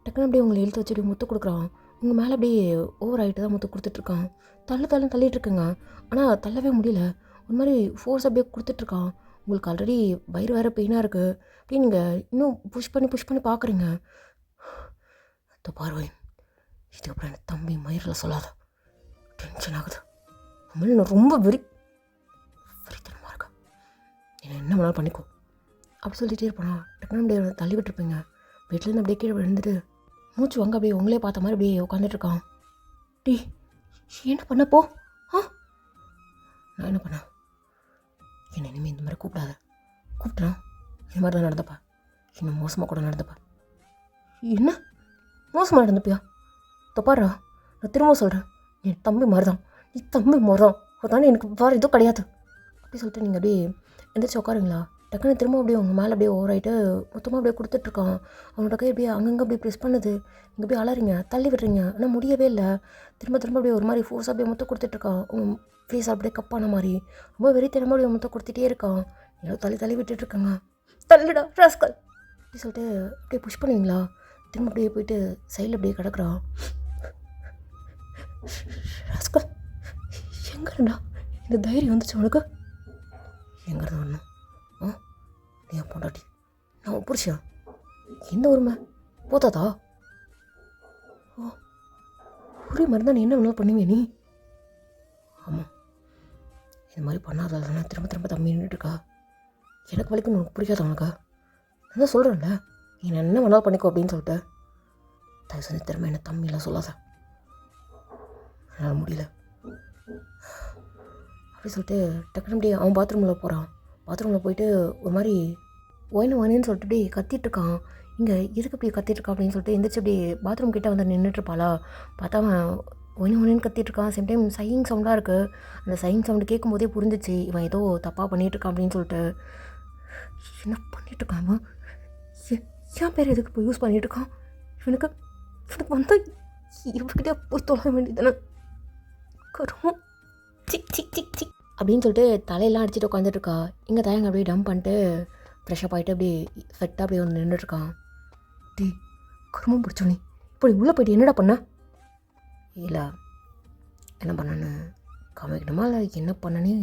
டக்குன்னு அப்படியே உங்களை இழுத்து வச்சு அப்படியே முத்து கொடுக்குறான். உங்கள் மேலே அப்படியே ஓவர் ஆகிட்டு தான் முத்து கொடுத்துட்ருக்கான். தள்ளிட்டு இருக்குங்க. ஆனால் தள்ளவே முடியல. ஒரு மாதிரி ஃபோர்ஸ் அப்படியே கொடுத்துட்ருக்கான். உங்களுக்கு ஆல்ரெடி வயிறு வேறு பெயினாக இருக்குது. அப்படியே நீங்கள் இன்னும் புஷ் பண்ணி பார்க்குறீங்க. அந்த பார்வை இதுக்கப்புறம் எனக்கு தம்பி மயிரில் சொல்லாத. டென்ஷன் ஆகுது. உண்மையில நான் ரொம்ப வெறித்தனமாக இருக்கேன். என்ன வேணாலும் பண்ணிக்கோ அப்படி சொல்லிகிட்டே இருப்பானா. டக்குனு அப்படியே தள்ளி விட்டுருப்பீங்க. வீட்டிலேருந்து அப்படியே கீழே விழுந்துட்டு மூச்சு வாங்க அப்படியே உங்களே பார்த்த மாதிரி அப்படியே உட்காந்துட்ருக்கான். டீ என்ன பண்ணப்போ? நான் என்ன பண்ணேன்? என்னை இனிமேல் இந்த மாதிரி கூப்பிட்டேன் இந்த மாதிரி தான் நடந்தப்பா. இன்னும் மோசமாக கூட நடந்தப்பா. என்ன மோசமாக நடந்துப்பியா? தப்பாடுறா, நான் திரும்ப சொல்கிறேன். என் தம்பி மாதிரி தான். நீ தம்பி மாதிரி தான். அதானே எனக்கு வேறு எதுவும் கிடையாது அப்படி சொல்லிட்டு நீங்கள் அப்படியே எந்திரிச்சு உட்காருங்களா? டக்குன்னு திரும்ப அப்படியே அவங்க மேலே அப்படியே ஓவராயிட்டு மொத்தமாக அப்படியே கொடுத்துட்ருக்கான். அவனோட கை அப்படியே அங்கங்கே அப்படியே ப்ரெஸ் பண்ணுது. நீங்கள் அப்படியே அலறீங்க, தள்ளி விடுறீங்க, ஆனால் முடியவே இல்லை. திரும்ப திரும்ப அப்படியே ஒரு மாதிரி ஃபோர்ஸாக அப்படியே முத்தம் கொடுத்துட்ருக்கான். உங்கள் ஃபேஸ் அப்படியே கப்பான மாதிரி ரொம்ப வெறித்தனமாக அப்படியே முத்தம் கொடுத்துட்டே இருக்கான். ஏதோ தள்ளி தள்ளி விட்டுட்ருக்காங்க. தள்ளுடா ராஸ்கல் அப்படி சொல்லிட்டு அப்படியே புஷ் பண்ணுவீங்களா? திரும்ப அப்படியே போயிட்டு சைடில் அப்படியே கிடக்குறான். ராஸ்கல் எங்கடா இந்த தைரியம் வந்துச்சு உனக்கு? எங்கிறது வரணும்? நீ பொண்டாட்டி, நான் புருஷா, எந்த உரிமை போத்தாதா? ஓ உரிமை இருந்தால் நீ என்ன வேணாலும் பண்ணுவியா நீ? ஆமாம், இது மாதிரி பண்ணாதானே திரும்ப திரும்ப தம்பி நின்றுட்டுருக்கா. எனக்கு வரைக்கும் உனக்கு பிடிக்காத உனக்கா? நான் தான் சொல்கிறேன்ல, நீ என்ன வேணாலும் பண்ணிக்கோ அப்படின்னு சொல்லிட்டு. தயவு செஞ்சு திரும்ப என்ன தம்பிலாம் சொல்லாத, என்னால் முடியல அப்படி சொல்லிட்டு டக்குனு அப்படியே அவன் பாத்ரூமில் போகிறான். பாத்ரூமில் போயிட்டு ஒரு மாதிரி ஒயின்னு சொல்லிட்டு அப்படியே கத்திட்டுருக்கான். இங்கே எதுக்கு இப்படி கத்திட்டுருக்கான் அப்படின்னு சொல்லிட்டு எந்திரிச்சு அப்படியே பாத்ரூம் கிட்டே வந்து நின்றுட்டுருப்பாளா. பார்த்தா அவன் ஒயின்னு கத்திட்டுருக்கான். சேம் டைம் சையிங் சவுண்டாக இருக்குது. அந்த சையிங் சவுண்டு கேட்கும் போதே புரிஞ்சிச்சு இவன் ஏதோ தப்பாக பண்ணிகிட்ருக்கான் அப்படின்னு சொல்லிட்டு. என்ன பண்ணிகிட்ருக்கான் அவன்? ஏன் பேர் எதுக்கு இப்போ யூஸ் பண்ணிகிட்ருக்கான்? இவனுக்கு வந்தால் இவகிட்டே போய் தொலை வேண்டியதானே. கரும் சிக் சிக் சிக் சிக் அப்படின்னு சொல்லிட்டு தலையெல்லாம் அடிச்சுட்டு உட்காந்துட்ருக்கா. இங்கே தயங்க அப்படியே டம்ப் பண்ணிட்டு ஃப்ரெஷ்ஷப் ஆகிட்டு அப்படியே ஃபெட்டாக அப்படியே வந்து நின்றுட்டுருக்கான். டீ கருமம் பிடிச்சோனே, இப்போ நீ உள்ளே போய்ட்டு என்னடா பண்ண? இல்லை என்ன பண்ணேன்னு காமிக்கணுமா இல்லை என்ன பண்ணனே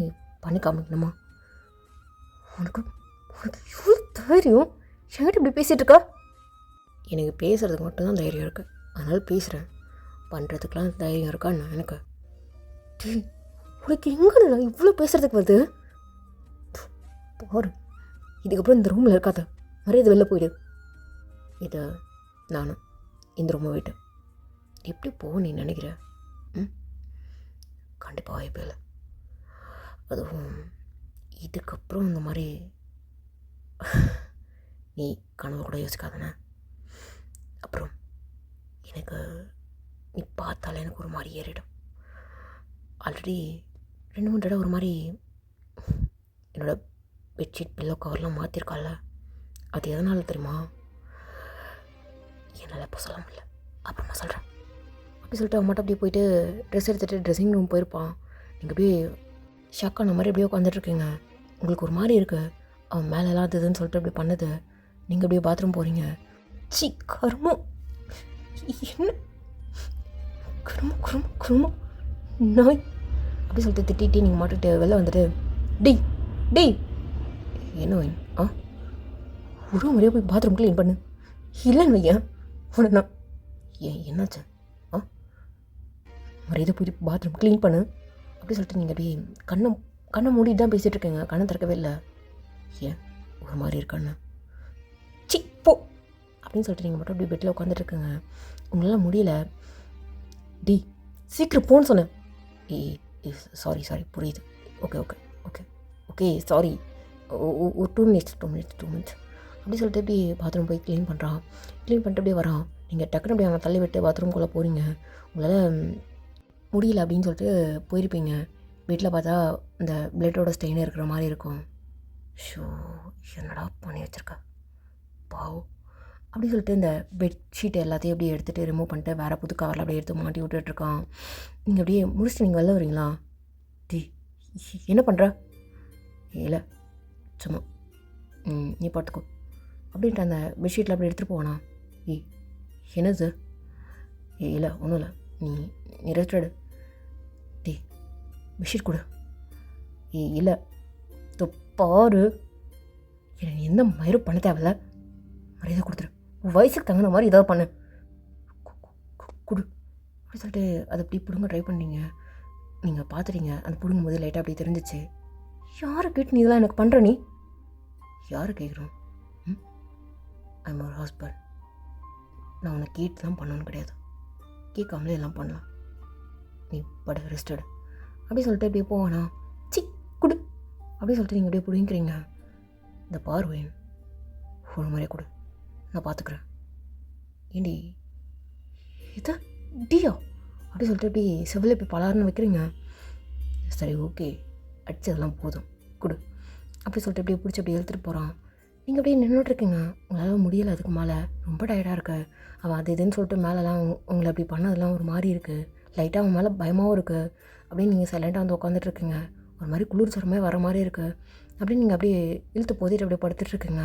பண்ணி காமிக்கணுமா? உனக்கு உனக்கு இவ்வளோ தைரியம் என்கிட்ட இப்படி பேசிகிட்ருக்கா? எனக்கு பேசுகிறதுக்கு மட்டும்தான் தைரியம் இருக்குது, அதனால் பேசுகிறேன். பண்ணுறதுக்கெலாம் தைரியம் இருக்கா நான் எனக்கு? டீ உனக்கு எங்கே நான் இவ்வளோ பேசுகிறதுக்கு வருது பாரு. இதுக்கப்புறம் இந்த ரூமில் இருக்காத, மரியாதை வெளில போயிடு. இதை நானும் இந்த ரூமை விட்டு எப்படி போக நீ நினைக்கிற? கண்டிப்பாக வாய்ப்பு இல்லை. அதுவும் இதுக்கப்புறம் இந்த மாதிரி நீ கனவு கூட யோசிக்காதானே. அப்புறம் எனக்கு நீ பார்த்தாலே எனக்கு ஒரு மாதிரி ஏறிடும். ஆல்ரெடி 2-3 தடவை ஒரு மாதிரி என்னோடய பெட்ஷீட் பில்லோ கவர்லாம் மாற்றிருக்கால, அது எதனால தெரியுமா? என்னால் இப்போ சொல்ல முடியல, அப்புறமா சொல்கிறேன் அப்படி சொல்லிட்டு அவன் மட்டும் அப்படியே போயிட்டு ட்ரெஸ் எடுத்துகிட்டு ட்ரெஸ்ஸிங் ரூம் போயிருப்பான். நீங்கள் அப்படியே ஷாக்கான மாதிரி அப்படியே உட்காந்துட்ருக்கீங்க. உங்களுக்கு ஒரு மாதிரி இருக்குது. அவன் மேலெல்லாம் அதுன்னு சொல்லிட்டு அப்படி பண்ணுது. நீங்கள் அப்படியே பாத்ரூம் போகிறீங்க. சி கருமம், என்ன கருமம் கருமம் கருமம் நாய் அப்படி சொல்லிட்டு திட்டிட்டு நீங்கள் மாட்டுட்டு வெளில வந்துட்டு டி டி என்ன வேணும்? ஒரு முறையாக போய் பாத்ரூம் க்ளீன் பண்ணு, இல்லைன்னு வையன் உடனே என்னாச்சு? மரியாதை போய் பாத்ரூம் க்ளீன் பண்ணு அப்படி சொல்லிட்டு நீங்கள் அப்படியே கண்ணை மூடிட்டு தான் பேசிகிட்டு இருக்கீங்க. கண்ணை திறக்கவே இல்லை. ஏன் ஒரு மாதிரி இருக்கான்னு சி போ அப்படின்னு சொல்லிட்டு நீங்கள் மட்டும் அப்படியே பெட்டில் உட்காந்துட்ருக்குங்க. உங்களால் முடியல. டி சீக்கிரம் போன்னு சொன்னேன். சாரி புரியுது. Okay okay okay okay sorry. ஒரு 2 மினிட்ஸ் அப்படி சொல்லிட்டு அப்படி பாத்ரூம் போய் க்ளீன் பண்ணிட்டு அப்படியே வரான். நீங்கள் டக்குனு அப்படியே அவனை தள்ளி விட்டு பாத்ரூம்குள்ளே போகிறீங்க. உங்களால் முடியல அப்படின்னு சொல்லிட்டு போயிருப்பீங்க. வீட்டில் பார்த்தா இந்த பிளட்டோட ஸ்டெயின் இருக்கிற மாதிரி இருக்கும். ஷோ என்னடா பண்ணி வச்சுருக்கா பாவ் அப்படி சொல்லிட்டு இந்த பெட்ஷீட் எல்லாத்தையும் அப்படியே எடுத்துகிட்டு ரிமூவ் பண்ணிட்டு வேறு புது கவரில் அப்படியே எடுத்து மாட்டி விட்டுட்ருக்கான். நீங்கள் அப்படியே முடிச்சுட்டு நீங்கள் வெளில வரீங்களா? டி என்ன பண்ணுற? இல்லை சும்மா நீ பார்த்துக்கோ அப்படின்ட்டு அந்த பெட்ஷீட்டில் அப்படி எடுத்துகிட்டு போவானா? என்னது? இல்லை ஒன்றும் இல்லை, நீ ரெஸ்ட் எடு. டி பெட்ஷீட் கொடு. இல்லை பாரு, என்னை எந்த மயிரும் பண்ண தேவையில்ல, மரியாதை கொடுத்துரு. வயசுக்கு தகுந்த மாதிரி ஏதாவது பண்ணு கொடு அப்படி சொல்லிட்டு அதை அப்படி பிடுங்க ட்ரை பண்ணீங்க. நீங்கள் பார்த்துட்டீங்க. அந்த பிடுங்கும் போது லைட்டாக அப்படி தெரிஞ்சிச்சு. யாரை கேட்டு நீ இதெல்லாம் எனக்கு பண்ணுற? நீ யாரை கேட்குறோம்? ஐம் ஒரு ஹஸ்பண்ட். நான் உன்னை கேட்டுலாம் பண்ணணும்னு கிடையாது, கேட்காமலே எல்லாம் பண்ணலாம். நீ பட ரெஸ்ட் எடு அப்படி சொல்லிட்டு அப்படியே போவானா? சி கொடு அப்படி சொல்லிட்டு நீங்கள் அப்படியே பிடிங்கிறீங்க. இந்த பார்வையன் ஒரு முறையை கொடு, நான் பார்த்துக்குறேன். ஏண்டி இது டியா அப்படி சொல்லிட்டு அப்படி செவ்வில் இப்படி பலாருன்னு வைக்கிறீங்க. சரி ஓகே, அடிச்சதெல்லாம் போதும் கொடு. அப்படி சொல்லிட்டு அப்படியே பிடிச்சி அப்படியே இழுத்துட்டு போகிறான். நீங்கள் அப்படியே நின்றுட்டுருக்கீங்க. உங்களால் முடியலை, அதுக்கு மேலே ரொம்ப டயர்டாக இருக்கு. அவன் அது இதுன்னு சொல்லிட்டு மேலெலாம் உங்களை அப்படி பண்ணதெல்லாம் ஒரு மாதிரி இருக்குது. லைட்டாக அவன் மேலே பயமாகவும் இருக்குது. அப்படியே நீங்கள் சைலண்ட்டாக வந்து உட்காந்துட்ருக்கீங்க. ஒரு மாதிரி குளிர் சுரமே வர மாதிரி இருக்குது. அப்படியே நீங்கள் அப்படியே இழுத்து போதிட்டு அப்படியே படுத்துட்ருக்குங்க.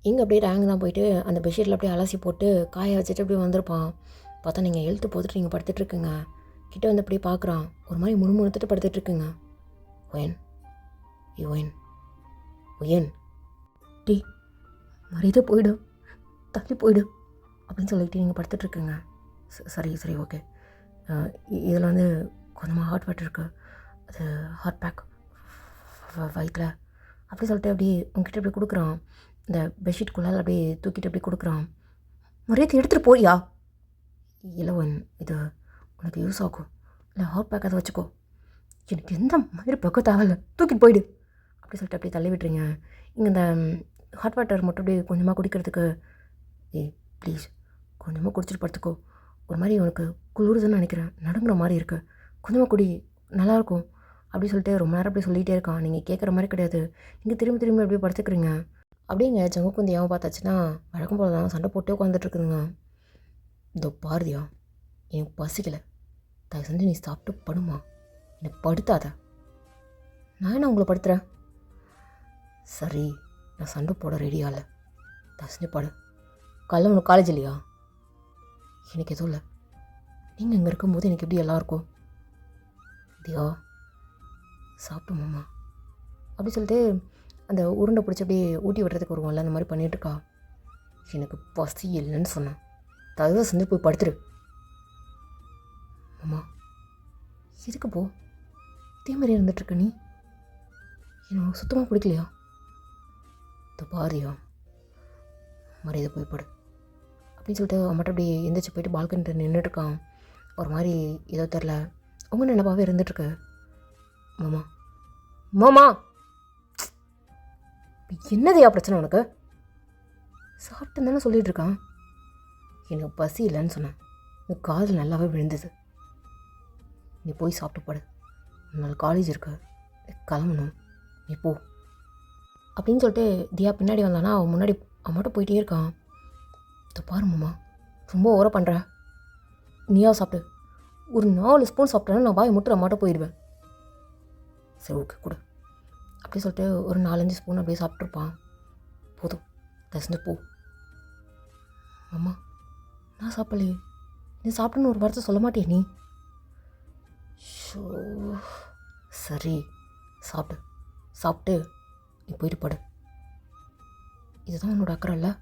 இங்கே அப்படியே ரேங்க் தான் போயிட்டு அந்த பெட்ஷீட்டில் அப்படியே அலசி போட்டு காய வச்சுட்டு அப்படியே வந்திருப்பான். பார்த்தா நீங்கள் இழுத்து போட்டுட்டு நீங்கள் படுத்துட்ருக்குங்க. கிட்ட வந்து அப்படியே பார்க்குறான். ஒரு மாதிரி முணுமுணுத்துட்டு படுத்துட்ருக்குங்க. ஒயன் ஒயன் ஒயன் டீ மரியாதை போயிடு, தள்ளி போயிடு அப்படின்னு சொல்லிட்டு நீங்கள் படுத்துட்ருக்குங்க. சரி சரி ஓகே. இதில் வந்து கொஞ்சமாக ஹாட் வாட்டர் இருக்குது, அது ஹாட் பேக் வயிற்றில் அப்படி சொல்லிட்டு அப்படி உங்ககிட்ட அப்படி கொடுக்குறான். இந்த பெட்ஷீட்குள்ளால் அப்படியே தூக்கிட்டு அப்படி கொடுக்குறான். மரியாதை எடுத்துகிட்டு போறியா? இளவன், இது உனக்கு யூஸ் ஆகும், இல்லை ஹாட் பேக் அதை வச்சுக்கோ. எனக்கு எந்த மாதிரி பக்கம் தேவையில்ல, தூக்கிட்டு போயிடு அப்படி சொல்லிட்டு அப்படியே தள்ளி விட்டுறீங்க. இங்கே இந்த ஹாட் வாட்டர் மட்டும் அப்படியே கொஞ்சமாக குடிக்கிறதுக்கு, ப்ளீஸ் கொஞ்சமாக குடிச்சிட்டு படுத்துக்கோ. ஒரு மாதிரி உனக்கு குளிருதுன்னு நினைக்கிறேன், நடுங்குற மாதிரி இருக்குது, கொஞ்சமாக குடி, நல்லாயிருக்கும் அப்படி சொல்லிட்டு ரொம்ப நேரம் அப்படி சொல்லிகிட்டே இருக்கான். நீங்கள் கேட்குற மாதிரி கிடையாது. நீங்கள் திரும்பி திரும்பி அப்படியே படுத்துக்கிறீங்க. அப்படிங்க ஜங்குக்குந்தி ஏன் பார்த்தாச்சுன்னா வழக்கம் போல தான் சண்டை போட்டே உட்காந்துட்ருக்குதுங்க. இதோ பாரதியா, எனக்கு பசிக்கலை, தயவு செஞ்சு நீ சாப்பிட்டு படுமா, என்னை படுத்தாத. நான் என்ன உங்களை படுத்துகிறேன்? சரி, நான் சண்டை போட ரெடியாக இல்லை, தயவு செஞ்சு படு. காலைல உனக்கு காலேஜ் இல்லையா? எனக்கு எதுவும் இல்லை. நீங்கள் இங்கே இருக்கும்போது எனக்கு எப்படி எல்லாம் இருக்கும்? தியா சாப்பிட்டு மாமா அப்படி சொல்லிட்டு அந்த உருண்டை பிடிச்சி அப்படியே ஊட்டி விடுறதுக்கு வருவோம்ல, அந்த மாதிரி பண்ணிகிட்ருக்கா. எனக்கு பசி இல்லைன்னு சொன்னேன், தயவு செஞ்சு போய் படுத்துரு. மாமா எதுக்கு போ, இதே மாதிரி இருந்துகிட்ருக்க நீ, எனக்கு சுத்தமாக பிடிக்கலையா? இந்த பாரியா மரியாதை போய் படு அப்படின்னு சொல்லிட்டு அவன் மட்டும் அப்படியே எந்திரிச்சு போயிட்டு பால்கனிட்டு நின்றுட்டுருக்கான். ஒரு மாதிரி ஏதோ தெரில, உங்கள் நினைப்பாகவே இருந்துகிட்ருக்கு. மாமா மாமா என்னதையா பிரச்சனை உனக்கு? சாப்பிட்டு தானே சொல்லிகிட்டு இருக்கான். எனக்கு பசி இல்லைன்னு சொன்னேன், எனக்கு காதில் நல்லாவே விழுந்தது. நீ போய் சாப்பிட்டு படு, நாளைக்கு காலேஜ் இருக்கு, கிளம்பணும், நீ போ அப்படின்னு சொல்லிட்டு தியா பின்னாடி வந்தானா அவன் முன்னாடி அவன் மட்டும் போயிட்டே இருக்கான். இதை பாரு மாமா, ரொம்ப ஓவராக பண்ணுற, நீயா சாப்பிட்டு ஒரு 4 ஸ்பூன் சாப்பிட்டேன்னா நான் வாய் முட்டு மாட்ட போயிடுவேன். சரி ஓகே கொடு அப்படி சொல்லிட்டு ஒரு 4-5 ஸ்பூன் அப்படியே சாப்பிட்ருப்பான். போதும், தயவுசெஞ்சு போ. மாமா நான் சாப்பிடலையே, நீ சாப்பிட்டுன்னு ஒரு வார்த்தை சொல்ல மாட்டியே நீ? ஷோ சரி சாப்பிட்டு சாப்பிட்டு நீ போயிட்டு படு, இதுதான் உன்னோட அக்கறை இல்லை?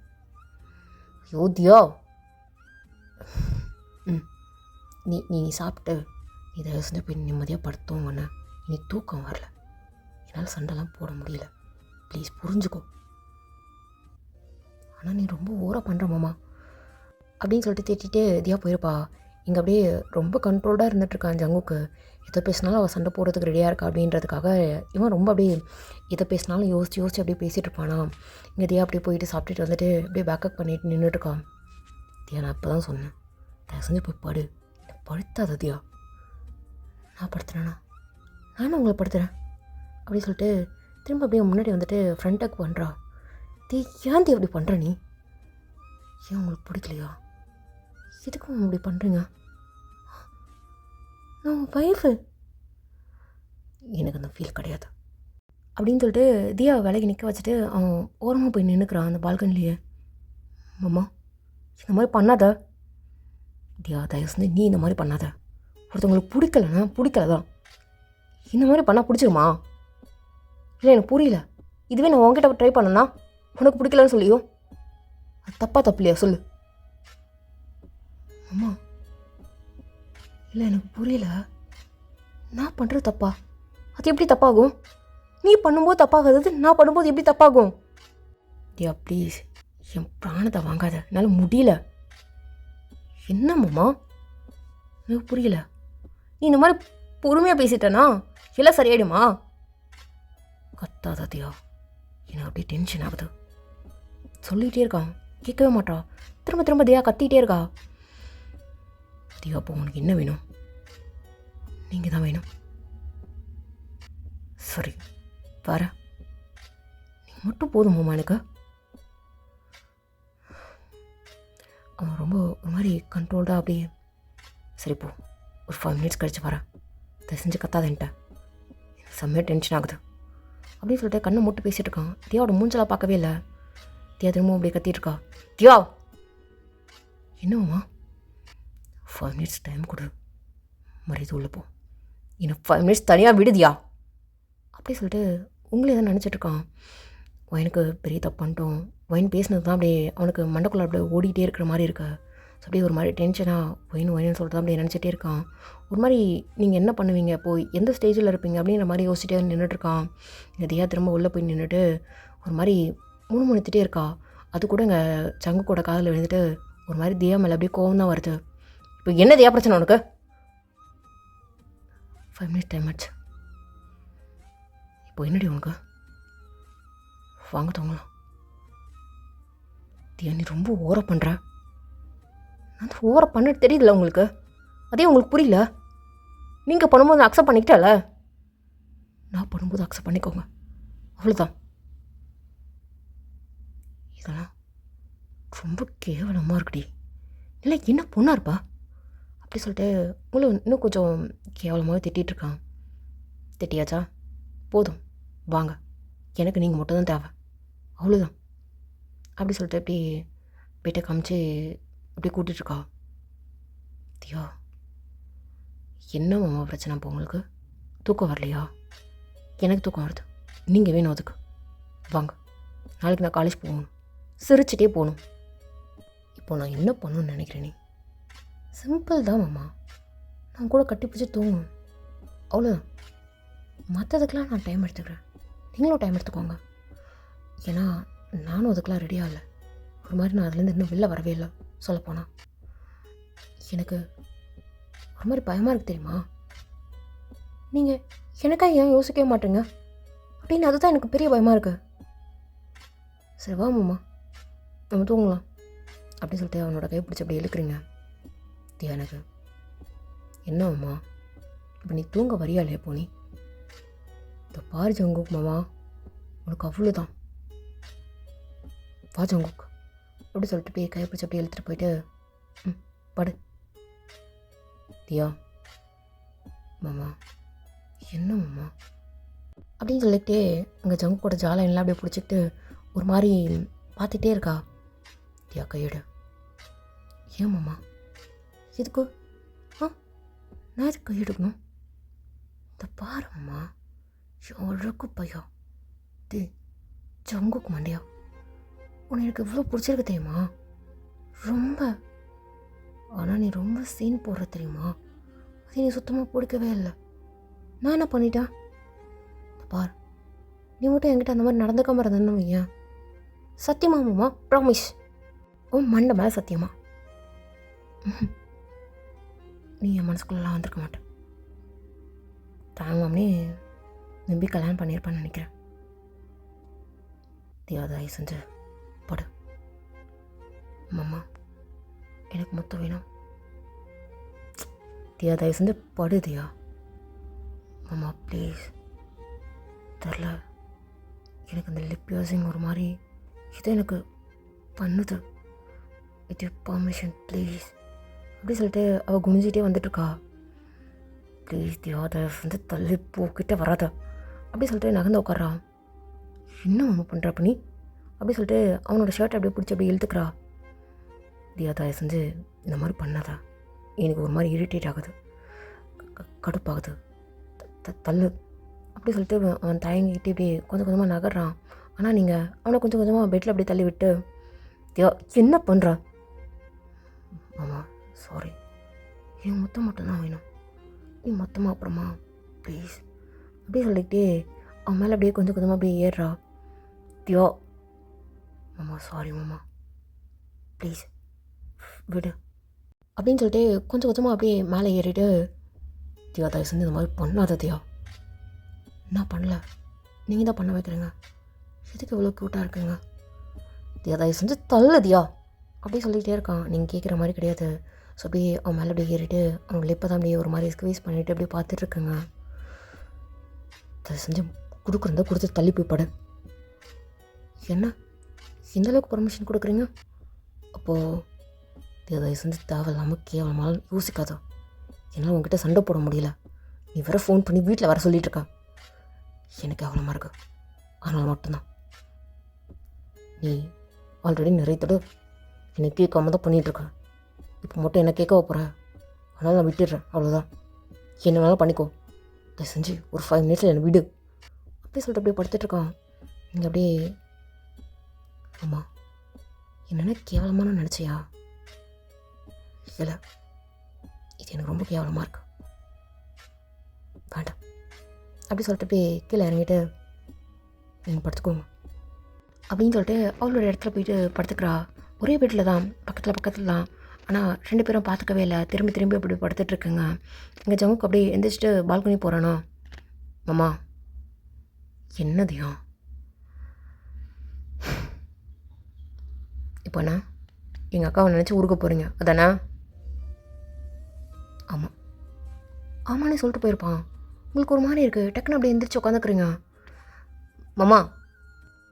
யோதியா நீ நீ சாப்பிட்டு நீ தயவு செஞ்சு போய் நிம்மதியாக படுத்தோம் வேணா, நீ தூக்கம் வரல, என்னால் சண்டைலாம் போட முடியல, ப்ளீஸ் புரிஞ்சுக்கோ. ஆனால் நீ ரொம்ப ஓவராக பண்ணுற மாமா அப்படின்னு சொல்லிட்டு திட்டிகிட்டே தியா போயிருப்பா. இங்கே அப்படியே ரொம்ப கண்ட்ரோல்டாக இருந்துகிட்ருக்கான் ஜங்குக்கு. எதை பேசினாலும் அவள் சண்டை போடுறதுக்கு ரெடியாக இருக்கா அப்படின்றதுக்காக இவன் ரொம்ப அப்படியே எதை பேசினாலும் யோசிச்சு யோசிச்சு அப்படியே பேசிகிட்டு இருப்பானா. இங்கே தியா அப்படியே போயிட்டு சாப்பிட்டுட்டு வந்துட்டு அப்படியே பேக்கப் பண்ணிட்டு நின்றுட்டுருக்கான். தியா நான் இப்போ தான் சொன்னேன், தயவு செஞ்சு போய் படு, என்னை படுத்தாத தியா. நான் படுத்துறேண்ணா, நானும் உங்களை படுத்துகிறேன் அப்படின்னு சொல்லிட்டு திரும்ப அப்படியே முன்னாடி வந்துட்டு ஃப்ரண்ட்டுக்கு பண்ணுறா. ஏன் அப்படி பண்ணுற நீ? ஏன் உங்களுக்கு பிடிக்கலையா? எதுக்கும் அப்படி பண்ணுறீங்க? நான் உங்கள் ஒய்ஃபு, எனக்கு அந்த ஃபீல் கிடையாது அப்படின்னு சொல்லிட்டு தியா விலகி நிற்க வச்சுட்டு அவன் ஓரமாக போய் நின்றுக்கிறான் அந்த பால்கனிலேயே. மாமா இந்த மாதிரி பண்ணாத தியா, தயவு செஞ்சு நீ இந்த மாதிரி பண்ணாத. ஒருத்தவங்களுக்கு பிடிக்கலன்னா பிடிக்கல தான், இந்த மாதிரி பண்ணால் பிடிச்சிருமா? இல்லை எனக்கு புரியல. இதுவே நான் உங்ககிட்ட ட்ரை பண்ணேன்னா உனக்கு பிடிக்கலன்னு சொல்லியும் அது தப்பு இல்லையா சொல்லு. அம்மா இல்லை எனக்கு புரியல, நான் பண்ணுறது தப்பா? அது எப்படி தப்பாகும்? நீ பண்ணும்போது தப்பாகாதது நான் பண்ணும்போது எப்படி தப்பாகும்? தியா ப்ளீஸ் என் பிராணத்தை வாங்காத, என்னால் முடியல. என்னம்மா எனக்கு புரியல. நீ இந்த மாதிரி பொறுமையாக பேசிட்டேனா எல்லாம் சரியாயிடுமா? கத்தாத தியா, எனக்கு அப்படியே டென்ஷன் ஆகுது. சொல்லிகிட்டே இருக்கான், கேட்கவே மாட்டா. திரும்ப திரும்ப தியா கத்திகிட்டே இருக்கா. தியா அப்போ உனக்கு என்ன வேணும்? நீங்கள் தான் வேணும். சரி வர மட்டும் போதுமாம்மா எனக்கு. அவன் ரொம்ப ஒரு மாதிரி கண்ட்ரோல்டாக அப்படியே சரி போ, ஒரு 5 மினிட்ஸ் கழிச்சு வரேன், அதை செஞ்சு கத்தாதேன்ட்டேன், செம்மையாக டென்ஷன் ஆகுது அப்படின்னு சொல்லிட்டு கண்ணை மூட்டு பேசிகிட்டு இருக்கான். தியாவோட மூஞ்சலாம் பார்க்கவே இல்லை. தியா திரும்பவும் அப்படியே கத்திட்டு இருக்கா. தியா என்னம்மா 5 மினிட்ஸ் டைம் கொடு, மரியாதை உள்ள போ, இன்னும் 5 மினிட்ஸ் தனியாக விடுதியா அப்படி சொல்லிட்டு உங்களே தான் நினச்சிட்ருக்கான். எனக்கு பெரிய தப்பு பண்ணிட்டோம், ஒயின் பேசினது தான் அப்படியே அவனுக்கு மண்டக்குள்ளே அப்படியே ஓடிக்கிட்டே இருக்கிற மாதிரி இருக்கா. ஸோ அப்படியே ஒரு மாதிரி டென்ஷனாக ஒயின்னு சொல்லிட்டு தான் அப்படியே நினச்சிட்டே இருக்கான். ஒரு மாதிரி நீங்கள் என்ன பண்ணுவீங்க, இப்போது எந்த ஸ்டேஜில் இருப்பீங்க அப்படின்ற மாதிரி யோசிச்சுட்டே நின்றுட்டுருக்கான். இந்த தியா திரும்ப உள்ளே போய் நின்றுட்டு ஒரு மாதிரி முணுமுணுத்துட்டே இருக்கா. அது கூட இங்கே சங்கு கூட காதில் விழுந்துட்டு ஒரு மாதிரி தியா மேலே அப்படியே கோவம் தான் வருது. இப்போ என்ன தியா பிரச்சனை உனக்கு? 5 மினிட்ஸ் டைம் ஆச்சு, இப்போ என்னடி உனக்கு? வாங்க தூங்கலாம். தியா நீ ரொம்ப ஓவராக பண்ணுற. நான் ஓவராக பண்ண தெரியுதுல்ல உங்களுக்கு, அதே உங்களுக்கு புரியல. நீங்கள் பண்ணும்போது அக்செப்ட் பண்ணிக்கிட்டல, நான் பண்ணும்போது அக்செப்ட் பண்ணிக்கோங்க, அவ்வளோதான். இதெல்லாம் ரொம்ப கேவலமாக இருக்குடி. இல்லை என்ன பொண்ணாக இருப்பா அப்படி சொல்லிட்டு உங்களை இன்னும் கொஞ்சம் கேவலமாகவே திட்டிகிட்ருக்கான். திட்டியாச்சா? போதும் வாங்க, எனக்கு நீங்கள் மட்டும் தான் தேவை, அவ்வளோதான் அப்படி சொல்லிட்டு அப்படி போய்ட்டு காமிச்சு அப்படியே கூட்டிகிட்ருக்கா. தியா என்ன மாமா பிரச்சனை இப்போ உங்களுக்கு? தூக்கம் வரலையா? எனக்கு தூக்கம் வருது, நீங்கள் வேணும் அதுக்கு. வாங்க, நாளைக்கு நான் காலேஜ் போகணும், சிரிச்சிட்டே போகணும். இப்போ நான் என்ன பண்ணணும்னு நினைக்கிறேன்? நீ சிம்பிள் தான் மாமா, நான் கூட கட்டி பிடிச்சி தூங்கணும், அவ்வளோதான். மற்றதுக்கெலாம் நான் டைம் எடுத்துக்கிறேன், நீங்களும் டைம் எடுத்துக்கோங்க. ஏன்னா நானும் அதுக்கெலாம் ரெடியாக இல்லை. ஒரு மாதிரி நான் அதுலேருந்து இன்னும் வெளில வரவே இல்லை. சொல்லப்போனால் எனக்கு ஒரு மாதிரி பயமாக இருக்குது தெரியுமா? நீங்கள் எனக்காக ஏன் யோசிக்கவே மாட்டேங்க அப்படின்னு, அதுதான் எனக்கு பெரிய பயமாக இருக்குது. சரி வா மாமா, நம்ம தூங்கலாம் அப்படின்னு சொல்லிட்டு அவனோட கை பிடிச்சி அப்படி இழுக்கிறீங்க. தியா எனக்கு என்ன மாமா, இப்போ நீ தூங்க வரியா இல்லையா? போனி இந்த பாரு ஜங்குக் மாமா, உனக்கு அவ்வளோதான், வா ஜங்குக் அப்படி சொல்லிட்டு போய் கை பிடிச்சி அப்படியே இழுத்துட்டு போயிட்டு படு. தியா மாமா என்ன மாமா அப்படின்னு சொல்லிக்கிட்டே அங்கே ஜங்குக்கோட ஜாலைன்லாம் அப்படியே பிடிச்சிக்கிட்டு ஒரு மாதிரி பார்த்துட்டே இருக்கா. தியா கையிட. ஏன் மாமா எதுக்கு? நான் எதுக்கு கை எடுக்கணும்? இந்த பாரு மாமா, எவ்வளோக்கு பையா தி ஜங்குக் மண்டியா, உனக்கு எனக்கு இவ்வளோ பிடிச்சிருக்கு தெரியுமா? ரொம்ப. ஆனால் நீ ரொம்ப சீன் போடுற தெரியுமா? அது நீ சுத்தமாக பிடிக்கவே இல்லை. நான் என்ன பண்ணிட்டேன்? பார், நீ மட்டும் என்கிட்ட அந்த மாதிரி நடந்துக்காம இருந்தேன்னு வையன், சத்தியமா மாமா, ப்ராமிஸ், உன் மண்டை மேலே சத்தியமா நீ என் மனசுக்குள்ளெலாம் வந்திருக்க மாட்டேன். தாங்காமனே நம்பி கல்யாணம் பண்ணியிருப்பான்னு நினைக்கிறேன். தியாதாய் செஞ்சு படு மாமா, எனக்கு மொத்தம் வேணும். தியா தயவு செஞ்சு படு தியா. மாமா ப்ளீஸ். தெரில, எனக்கு அந்த லிப் பியர்சிங் ஒரு மாதிரி இது எனக்கு பண்ணுது. வித் யூர் பர்மிஷன் ப்ளீஸ் அப்படி சொல்லிட்டு அவள் குனிஞ்சிட்டே வந்துட்டுருக்கா. ப்ளீஸ் தியா தயவு செஞ்சு தள்ளி போக்கிட்ட வராத அப்படி சொல்லிட்டு நகர்ந்து உட்காரான். என்ன மாமா பண்ணுறப்ப நீ அப்படி சொல்லிட்டு அவனோட ஷர்ட்டை அப்படியே பிடிச்சி அப்படியே இழுத்துக்கிறா. தியா தயவு செஞ்சு இந்த மாதிரி பண்ணாதா, எனக்கு ஒரு மாதிரி இரிட்டேட் ஆகுது, கடுப்பாகுது, தள்ளு அப்படி சொல்லிட்டு அவன் தயங்கிக்கிட்டே இப்படி கொஞ்சம் கொஞ்சமாக நகர்றான். ஆனால் நீங்கள் அவனை கொஞ்சம் கொஞ்சமாக பெட்டில் அப்படியே தள்ளி விட்டு, தியா என்ன பண்ணுறா? ஆமாம் சாரி, எனக்கு மொத்தம் மட்டும்தான் வேணும், நீ மொத்தமாக அப்புறமா ப்ளீஸ் அப்படியே சொல்லிக்கிட்டே அவன் மேலே அப்படியே கொஞ்சம் கொஞ்சமாக அப்படியே ஏறுறா. தியா மாமா சாரி மாமா ப்ளீஸ் விடு அப்படின்னு சொல்லிட்டு கொஞ்சம் கொஞ்சமாக அப்படியே மேலே ஏறிட்டு, தியா தயவு செஞ்சு இந்த மாதிரி பண்ணாத தியா. நான் பண்ணல, நீங்கள் தான் பண்ண வைக்கிறீங்க, எதுக்கு இவ்வளோ க்யூட்டாக இருக்குங்க? தியா தயவு செஞ்சு தள்ளு தியா அப்படி சொல்லிகிட்டே இருக்கான். நீங்கள் கேட்குற மாதிரி கிடையாது. ஸோ அப்படியே அவன் மேலே அப்படியே ஏறிட்டு அவன் லிப்பை தான் அப்படியே ஒரு மாதிரி ஸ்க்வீஸ் பண்ணிவிட்டு அப்படியே பார்த்துட்ருக்குங்க. தயவு செஞ்சு கொடுக்குறத கொடுத்து தள்ளி போய் படு. என்ன இந்த அளவுக்கு பர்மிஷன் கொடுக்குறீங்க? அப்போது தயவு செஞ்சு தேவையில்லாமல் கேவலமாக யோசிக்காத. என்னால் உங்ககிட்ட சண்டை போட முடியல. நீ வேற ஃபோன் பண்ணி வீட்டில் வர சொல்லிட்டு இருக்க. எனக்கு கேவலமாக இருக்கு. அதனால் மட்டும்தான். நீ ஆல்ரெடி நிறைய தடவை என்னை கேட்காம தான் பண்ணிகிட்ருக்க. இப்போ மட்டும் என்ன கேட்க போகிற? அதனால் நான் விட்டுடுறேன், அவ்வளோதான். என்ன வேணாலும் பண்ணிக்கோ. தயவு செஞ்சு ஒரு 5 மினிட்ஸில் என்னை விடு. அப்படியே சொல்லிட்டு அப்படியே படுத்துட்ருக்கான். நீங்கள் அப்படியே ஆமாம் என்னென்ன கேவலமான நினச்சியா? இல்லை, இது எனக்கு ரொம்ப கேவலமாக இருக்கு, வேண்டாம். அப்படி சொல்லிட்டு அப்படியே கீழே இறங்கிட்டு நீங்கள் படுத்துக்கோங்க அப்படின்னு சொல்லிட்டு அவளோட இடத்துல போயிட்டு படுத்துக்கிறா. ஒரே பெட்டில் தான், பக்கத்தில் தான். ஆனால் 2 பேரும் பார்த்துக்கவே இல்லை. திரும்பி அப்படி படுத்துட்ருக்குங்க. இங்கே ஜங்குக்கு அப்படியே எந்திரிச்சிட்டு பால்கனி போகிறானோ. மாமா என்னதையா இப்போண்ணா எங்கள் அக்காவை நினச்சி ஊருக்கு போகிறீங்க அதானே? ஆமாம் ஆமாண்ணே சொல்லிட்டு போயிருப்பான். உங்களுக்கு ஒரு மாதிரி இருக்குது, டக்குன்னு அப்படியே எந்திரிச்சு உட்காந்துக்குறீங்க. மாமா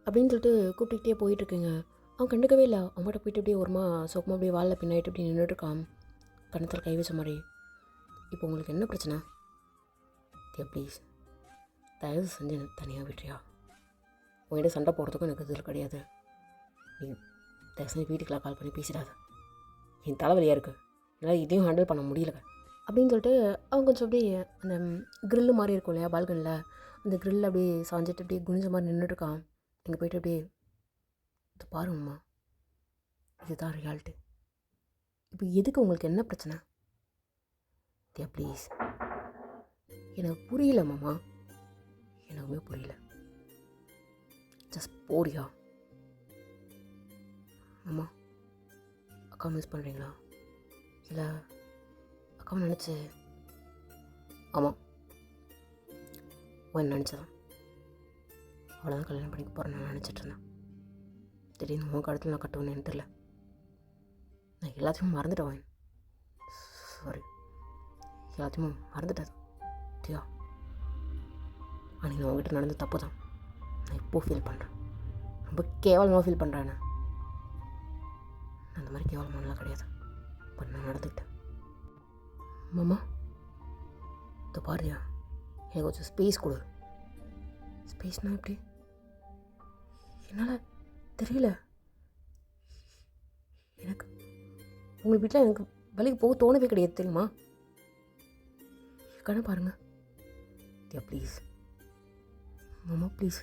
அப்படின்னு சொல்லிட்டு கூப்பிட்டுக்கிட்டே போயிட்டுருக்குங்க. அவன் கண்டுக்கவே இல்லை. அவன்கிட்ட போயிட்டு அப்படியே ஒருமா சோக்கமாக அப்படியே வாலில் பின்னாயிட்டு அப்படி நின்றுட்டுருக்கான், கணத்தில் கை வச்ச மாதிரி. இப்போ உங்களுக்கு என்ன பிரச்சனை? ப்ளீஸ் தயவு செஞ்சு எனக்கு தனியாக விட்டுறியா? உங்கள்கிட்ட சண்டை போடுறதுக்கும் எனக்கு இதில் கிடையாது. நீ தயவு செஞ்சு வீட்டுக்கெல்லாம் கால் பண்ணி பேசிடாத. என் தலைவலியாக இருக்குது, என்னால் இதையும் ஹேண்டில் பண்ண முடியல அப்படின்னு சொல்லிட்டு அவங்க கொஞ்சம் அப்படியே அந்த க்ரில்லு மாதிரி இருக்கும் இல்லையா பால்கனியில், அந்த க்ரில் அப்படியே சாஞ்சிட்டு அப்படியே குனிஞ்ச மாதிரி நின்றுட்டுருக்கான். நீங்கள் போய்ட்டு அப்படியே இது பாருங்கம்மா, இதுதான் ரியாலிட்டி. இப்போ எதுக்கு உங்களுக்கு என்ன பிரச்சனை? ப்ளீஸ் எனக்கு புரியல மாமா, எனக்குமே புரியல. ஜஸ்ட் போறியா? மாமா அக்கா மிஸ் பண்ணுறீங்களா? இல்லை அக்காவை நினச்சி? ஆமாம் உன் நினச்சதான். அவ்வளோதான் கல்யாணம் பண்ணிக்க போகிறேன் நான் நினச்சிட்ருந்தேன். திடீர்னு உன் கழுத்தில் நான் கட்டுவேன்னு எனக்கு தெரியல. நான் எல்லாத்தையும் மறந்துட்டேன். சாரி, எல்லாத்தையும் மறந்துட்டேன் தியா. ஆனால் நான் உங்ககிட்ட நடந்து தப்பு தான். நான் இப்போது ஃபீல் பண்ணுறேன், ரொம்ப கேவலமாக ஃபீல் பண்ணுறேன். நான் அந்த மாதிரி கேவலமானலாம் கிடையாது, பட் நான் நடந்துக்கிட்டேன். மாமா இந்த பாருயா, எனக்கு கொஞ்சம் ஸ்பேஸ் கொடு. ஸ்பேஸ்னால் எப்படி? என்னால் தெரியல. எனக்கு உங்கள் வீட்டில் எனக்கு வேலைக்கு போக தோணவே கிடையாது தெரியுமா? கண்ணை பாருங்கள் தியா, ப்ளீஸ் மாமா ப்ளீஸ்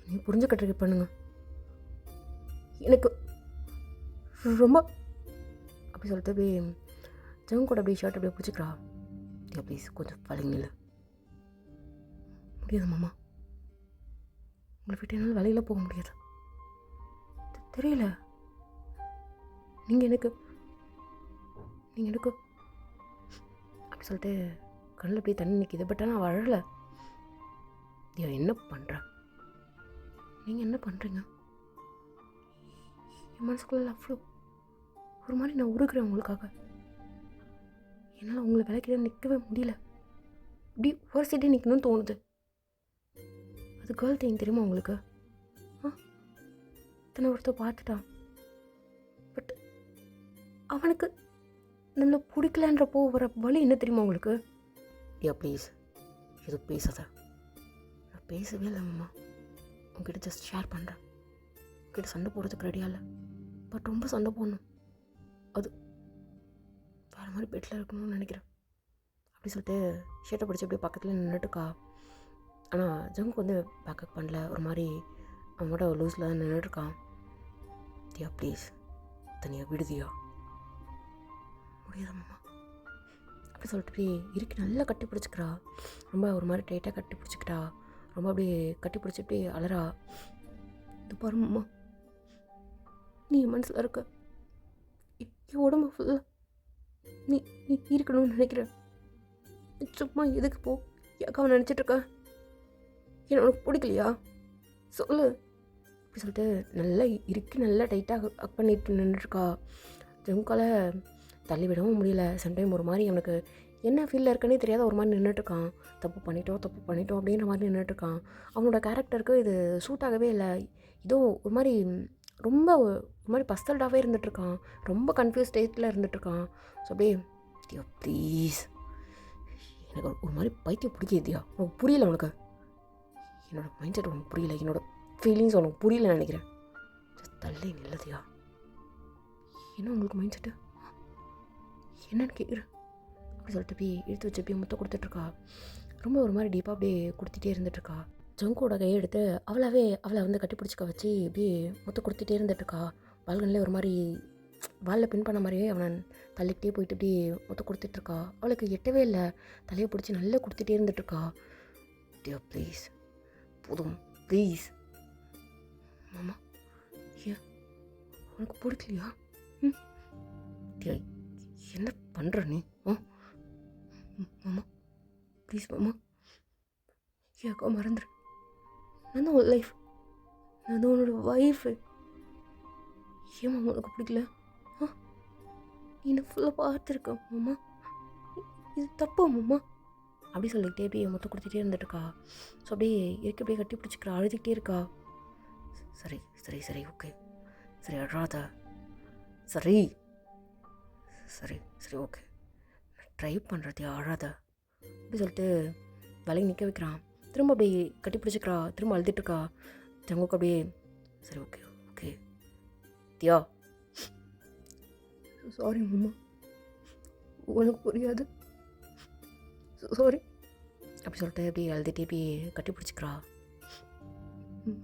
நீ புரிஞ்சுக்க ட்ரை பண்ணுங்க. எனக்கு ரொம்ப அப்படி சொல்லிட்டு அப்படியே ஜங்கு கூட அப்படியே ஷர்ட் அப்படியே பிடிச்சிக்கிறா. தியா ப்ளீஸ் கொஞ்சம் பழங்க. இல்லை முடியாது மாமா, உங்களை விட்டு என்னால் வேலையில் போக முடியாது. தெரியல, நீங்கள் எனக்கு அப்படி சொல்லிட்டு கண்ணில் அப்படியே தண்ணி நிற்கிது. பட் ஆனால் வழலை. தியா என்ன பண்ணுறேன்? நீங்கள் என்ன பண்ணுறீங்க? என் மனசுக்குள்ள அவ்வளோ ஒரு மாதிரி நான் உருக்குறேன் உங்களுக்காக. என்னால் உங்களை விலைக்கிட்ட நிற்கவே முடியல. இப்படி ஒரு சைடே நிற்கணும்னு தோணுது. அது கேர்ள் திங் தெரியுமா உங்களுக்கு? தன்னை ஒருத்தர் பார்த்துட்டான், பட் அவனுக்கு நம்மளை பிடிக்கலன்றப்போ வர வழி என்ன தெரியுமா உங்களுக்கு? யா ப்ளீஸ் இது பேசாத. நான் பேசவே இல்லை மாமா, உங்ககிட்ட ஜஸ்ட் ஷேர் பண்ணுறேன். உங்ககிட்ட சண்டை போடுறதுக்கு ரெடியாக இல்லை, பட் ரொம்ப சண்டை போடணும். அது வேறு மாதிரி பெட்டில் இருக்கணும்னு நினைக்கிறேன். அப்படி சொல்லிட்டு ஷர்ட்டை பிடிச்சி அப்படியே பக்கத்தில் நின்றுட்டுக்கா. ஆனால் ஜங்குக்கு வந்து பேக்கப் பண்ணல, ஒரு மாதிரி அவனோட லூஸில் தான் நின்றுட்டுருக்கான். தியா ப்ளீஸ் தனியாக விடுதியா? முடியாது மாமா. அப்படி சொல்லிட்டு அப்படியே இறுக்கி நல்லா கட்டி பிடிச்சிக்கிறா. ரொம்ப ஒரு மாதிரி டைட்டாக கட்டி பிடிச்சிக்கிட்டா. ரொம்ப அப்படியே கட்டி பிடிச்சி அப்படியே அலறா. இது பாரு மாமா, நீ என் மனசில் இருக்க, என் உடம்பு ஃபுல்லாக நீ நீ இருக்கணும்னு நினைக்கிறேன். சும்மா எதுக்கு போ அக்காவை நினச்சிட்ருக்க? என்ன உனக்கு பிடிக்கலையா சொல்லு. அப்படி சொல்லிட்டு நல்லா இறுக்கி நல்லா டைட்டாக ஹக் பண்ணிட்டு நின்றுருக்கா. ஜங்குக்கால தள்ளி விடவும் முடியல. சம்டைம் ஒரு மாதிரி அவனுக்கு என்ன ஃபீலில் இருக்கனே தெரியாத ஒரு மாதிரி நின்றுட்டுருக்கான். தப்பு பண்ணிட்டோம் அப்படின்ற மாதிரி நின்றுட்டுருக்கான். அவனோட கேரக்டருக்கு இது சூட் ஆகவே இல்லை. ஏதோ ஒரு மாதிரி ரொம்ப ஒரு மாதிரி பஸ்டல்டாகவே இருந்துகிட்ருக்கான். ரொம்ப கன்ஃபியூஸ் ஸ்டேட்டில் இருந்துகிட்ருக்கான். ஸோ அப்படியே தியா ப்ளீஸ், எனக்கு ஒரு மாதிரி பைத்தியம் பிடிக்கிதியா, உனக்கு புரியல, உனக்கு என்னோடய மைண்ட் செட் உனக்கு புரியல, என்னோடய ஃபீலிங்ஸ் உனக்கு புரியல நினைக்கிறேன். தள்ளி நில்லதியா. என்ன உங்களுக்கு மைண்ட் செட்டு என்னன்னு கேட்குறேன் அப்படி சொல்லிட்டு போய் எடுத்து வச்சு போய் முத்தம் கொடுத்துட்ருக்கா. ரொம்ப ஒரு மாதிரி டீப்பாக அப்படியே கொடுத்துட்டே இருந்துகிட்ருக்கா. ஜங்கோட கையை எடுத்து அவளை வந்து கட்டிப்பிடிச்சிக்க வச்சு இப்படியே முத்தம் கொடுத்துட்டே இருந்துகிட்ருக்கா. பால்கனில் ஒரு மாதிரி வாலில் பின் பண்ண மாதிரியே அவனை தள்ளிக்கிட்டே போயிட்டு இப்படி முத்தம் கொடுத்துட்ருக்கா. அவளுக்கு எட்டவே இல்லை. தலையை பிடிச்சி நல்லா கொடுத்துட்டே இருந்துகிட்ருக்கா. டியோ ப்ளீஸ், போதும் ப்ளீஸ். மாமா ஏன் உனக்கு பிடிக்கலையா? டியோ என்ன பண்ணுற நீ? மாமா ப்ளீஸ் மாமா, ஏக்கா மறந்துடு. நான் தான் உன் லைஃப், நான் தான் உன்னோட ஒய்ஃபு. ஏன் மாமா உனக்கு பிடிக்கல? நீ என்ன ஃபுல்லாக பார்த்துருக்க மாமா, இது தப்பா மாமா? அப்படி சொல்லிக்கிட்டே அப்படியே மொத்தம் கொடுத்துட்டே இருந்துட்டுருக்கா. ஸோ அப்படியே இருக்க அப்படியே கட்டி பிடிச்சிக்கிறா, அழுதுகிட்டே இருக்கா. சரி சரி சரி ஓகே, சரி அழாத, சரி சரி சரி ஓகே, நான் ட்ரை பண்ணுறதே அழாத அப்படி சொல்லிட்டு வேலையை நிற்க வைக்கிறான். திரும்ப அப்படியே கட்டி பிடிச்சிக்கிறா, திரும்ப அழுதுட்டுருக்கா. ஜங்குக்கு அப்படியே சரி ஓகே ஓகே தியா, சாரி மாமா, உனக்கு புரியாது, சாரி அப்படி சொல்லிட்டு இப்படி அழுதுகிட்டே இப்படி கட்டி பிடிச்சிக்கிறா.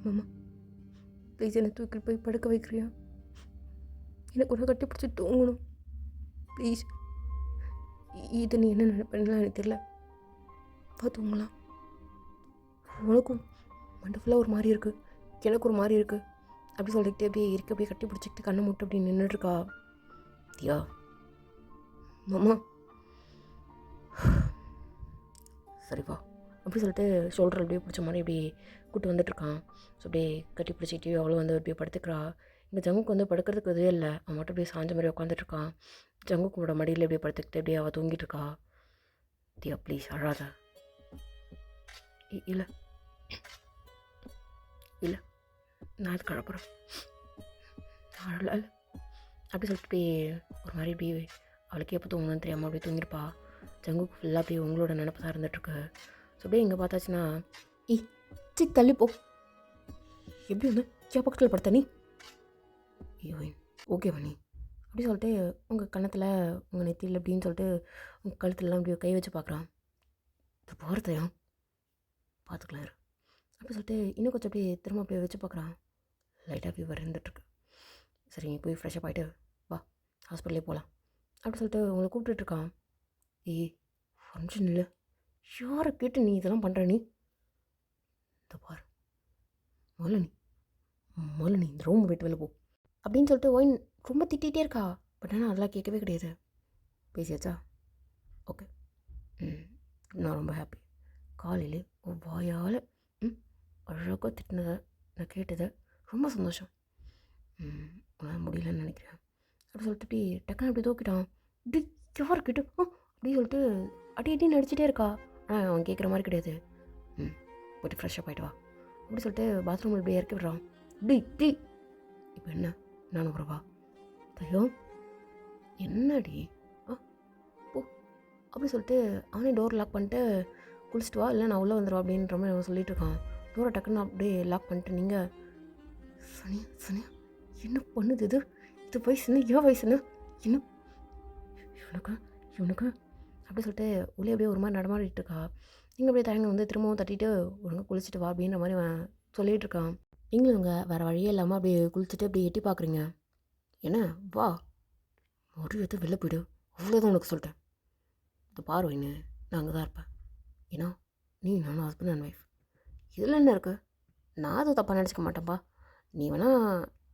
மாமா ப்ளீஸ் என்னை தூக்கி போய் படுக்க வைக்கிறியா? எனக்கு ஒன்று கட்டி பிடிச்சி தூங்கணும் ப்ளீஸ். இது நீ என்ன நினைப்பேன்லாம் எனக்கு தெரியல, தூங்கலாம். உனக்கும் மண்டை ஃபுல்லாக ஒரு மாதிரி இருக்குது, எனக்கு ஒரு மாதிரி இருக்குது அப்படி சொல்லிக்கிட்டே அப்படியே இருக்க அப்படியே கட்டி பிடிச்சிக்கிட்டு கண்ணை மூட்டு அப்படி நின்றுட்டுருக்கா. தியா மாமா சரிப்பா அப்படி சொல்லிட்டு ஷோல்டர் அப்படியே பிடிச்ச மாதிரி அப்படியே கூப்பிட்டு வந்துட்டுருக்கான். ஸோ அப்படியே கட்டி பிடிச்சிட்டு அவளும் வந்து அப்படியே படுத்துக்கிறா. இங்கே ஜங்குக்கு வந்து படுக்கிறதுக்கு இதுவே இல்லை, அவன் மட்டும் அப்படியே சாஞ்ச மாதிரி உட்காந்துட்ருக்கான். ஜங்குக்கோட மடியில் அப்படியே படுத்துக்கிட்டு அப்படியே அவள் தூங்கிட்டுருக்கா. தியா ப்ளீஸ் அழாத. இல்லை இல்லை நான் அது கழப்புறேன், அழல அப்படி சொல்லிட்டு அப்படியே ஒரு மாதிரி இப்படி அவளுக்கு எப்போ தூங்கணும்னு தெரியாமல் அப்படியே தூங்கிருப்பா. ஜங்குக்கு ஃபுல்லாக அப்படியே உங்களோட நினப்பு தான் இருந்துகிட்ருக்கு. ஸோ அப்படியே இங்கே பார்த்தாச்சுன்னா தள்ளி போ, எப்படி வந்து பக்கத்தில் படுத்த நீ? ஐயோ ஓகே பண்ணி அப்படி சொல்லிட்டு உங்கள் கன்னத்தில் உங்கள் நெத்தியில் அப்படின்னு சொல்லிட்டு உங்கள் கழுத்துலலாம் அப்படி கை வச்சு பார்க்குறான். இப்போ போகிறதையும் பார்த்துக்கலாம் அப்படி சொல்லிட்டு இன்னும் கொஞ்சம் அப்படியே திரும்ப அப்படியே வச்சு பார்க்குறான். லைட்டாக ஃபீவர் இருந்துகிட்ருக்கு. சரி நீ போய் ஃப்ரெஷ்ஷப் ஆகிட்டு வா, ஹாஸ்பிட்டலே போகலாம் அப்படி சொல்லிட்டு உங்களை கூப்பிட்டுருக்கான். ஃபங்க்ஷன் இல்லை, யாரை கேட்டு நீ இதெல்லாம் பண்ணுற? நீ இந்த பாரு, முதல்ல நீ இந்த ரூம் விட்டு வெளில போ அப்படின்னு சொல்லிட்டு ஒயின் ரொம்ப திட்டிகிட்டே இருக்கா. பட் ஆனால் அதெல்லாம் கேட்கவே கிடையாது. பேசியாச்சா? ஓகே, நான் ரொம்ப ஹாப்பி. காலையில் ஒரு வாயால் அழகாக திட்டினதை நான் கேட்டதை ரொம்ப சந்தோஷம். உன்னால் முடியலன்னு நினைக்கிறேன் அப்படி சொல்லிட்டு இப்படி டக்குன்னு அப்படி தூக்கிட்டான். இப்படி யாருக்கிட்ட அப்படி சொல்லிட்டு அடி நடிச்சிட்டே இருக்கா. ஆனால் அவன் கேட்குற மாதிரி கிடையாது. போய்ட்டு ஃப்ரெஷ்ஷப் ஆகிட்டு வா அப்படி சொல்லிட்டு பாத்ரூமில் இப்படி இறக்கி விட்றான். இப்படி இப்போ என்ன நானும் வரவா? தையோ என்னடி போ அப்படி சொல்லிட்டு அவனே டோர் லாக் பண்ணிட்டு குளிச்சுட்டு வா, இல்லை நான் உள்ளே வந்துடுவா அப்படின்ற மாதிரி அவன் சொல்லிட்டு இருக்கான். டோரை டக்குன்னு அப்படியே லாக் பண்ணிட்டு நீங்கள் சனியா என்ன பண்ணுது இது வயசுன்னு ஏன் வயசுன்னு என்ன இவனுக்கு அப்படி சொல்லிட்டு உள்ளே அப்படியே ஒரு மாதிரி நடமாடிட்டு இருக்கா. நீங்கள் அப்படியே தயங்க வந்து திரும்பவும் தட்டிட்டு ஒழுங்காக குளிச்சுட்டு வா அப்படின்ற மாதிரி அவன் சொல்லிகிட்டு இருக்கான். நீங்களும் இங்கே வேறு வழியே இல்லாமல் அப்படியே குளிச்சுட்டு அப்படியே எட்டி பார்க்குறீங்க. என்ன வா ஒரு எது வெளில போய்டு, அவ்வளோதான் உனக்கு சொல்லிட்டேன். இந்த பார்வைன்னு நான் அங்கே தான் இருப்பேன். ஏன்னா நீ நானும் ஹஸ்பண்ட் அண்ட் ஒய்ஃப், இதில் என்ன இருக்குது? நான் அதுவும் தப்பாக நினச்சிக்க மாட்டேன்ப்பா. நீ வேணால்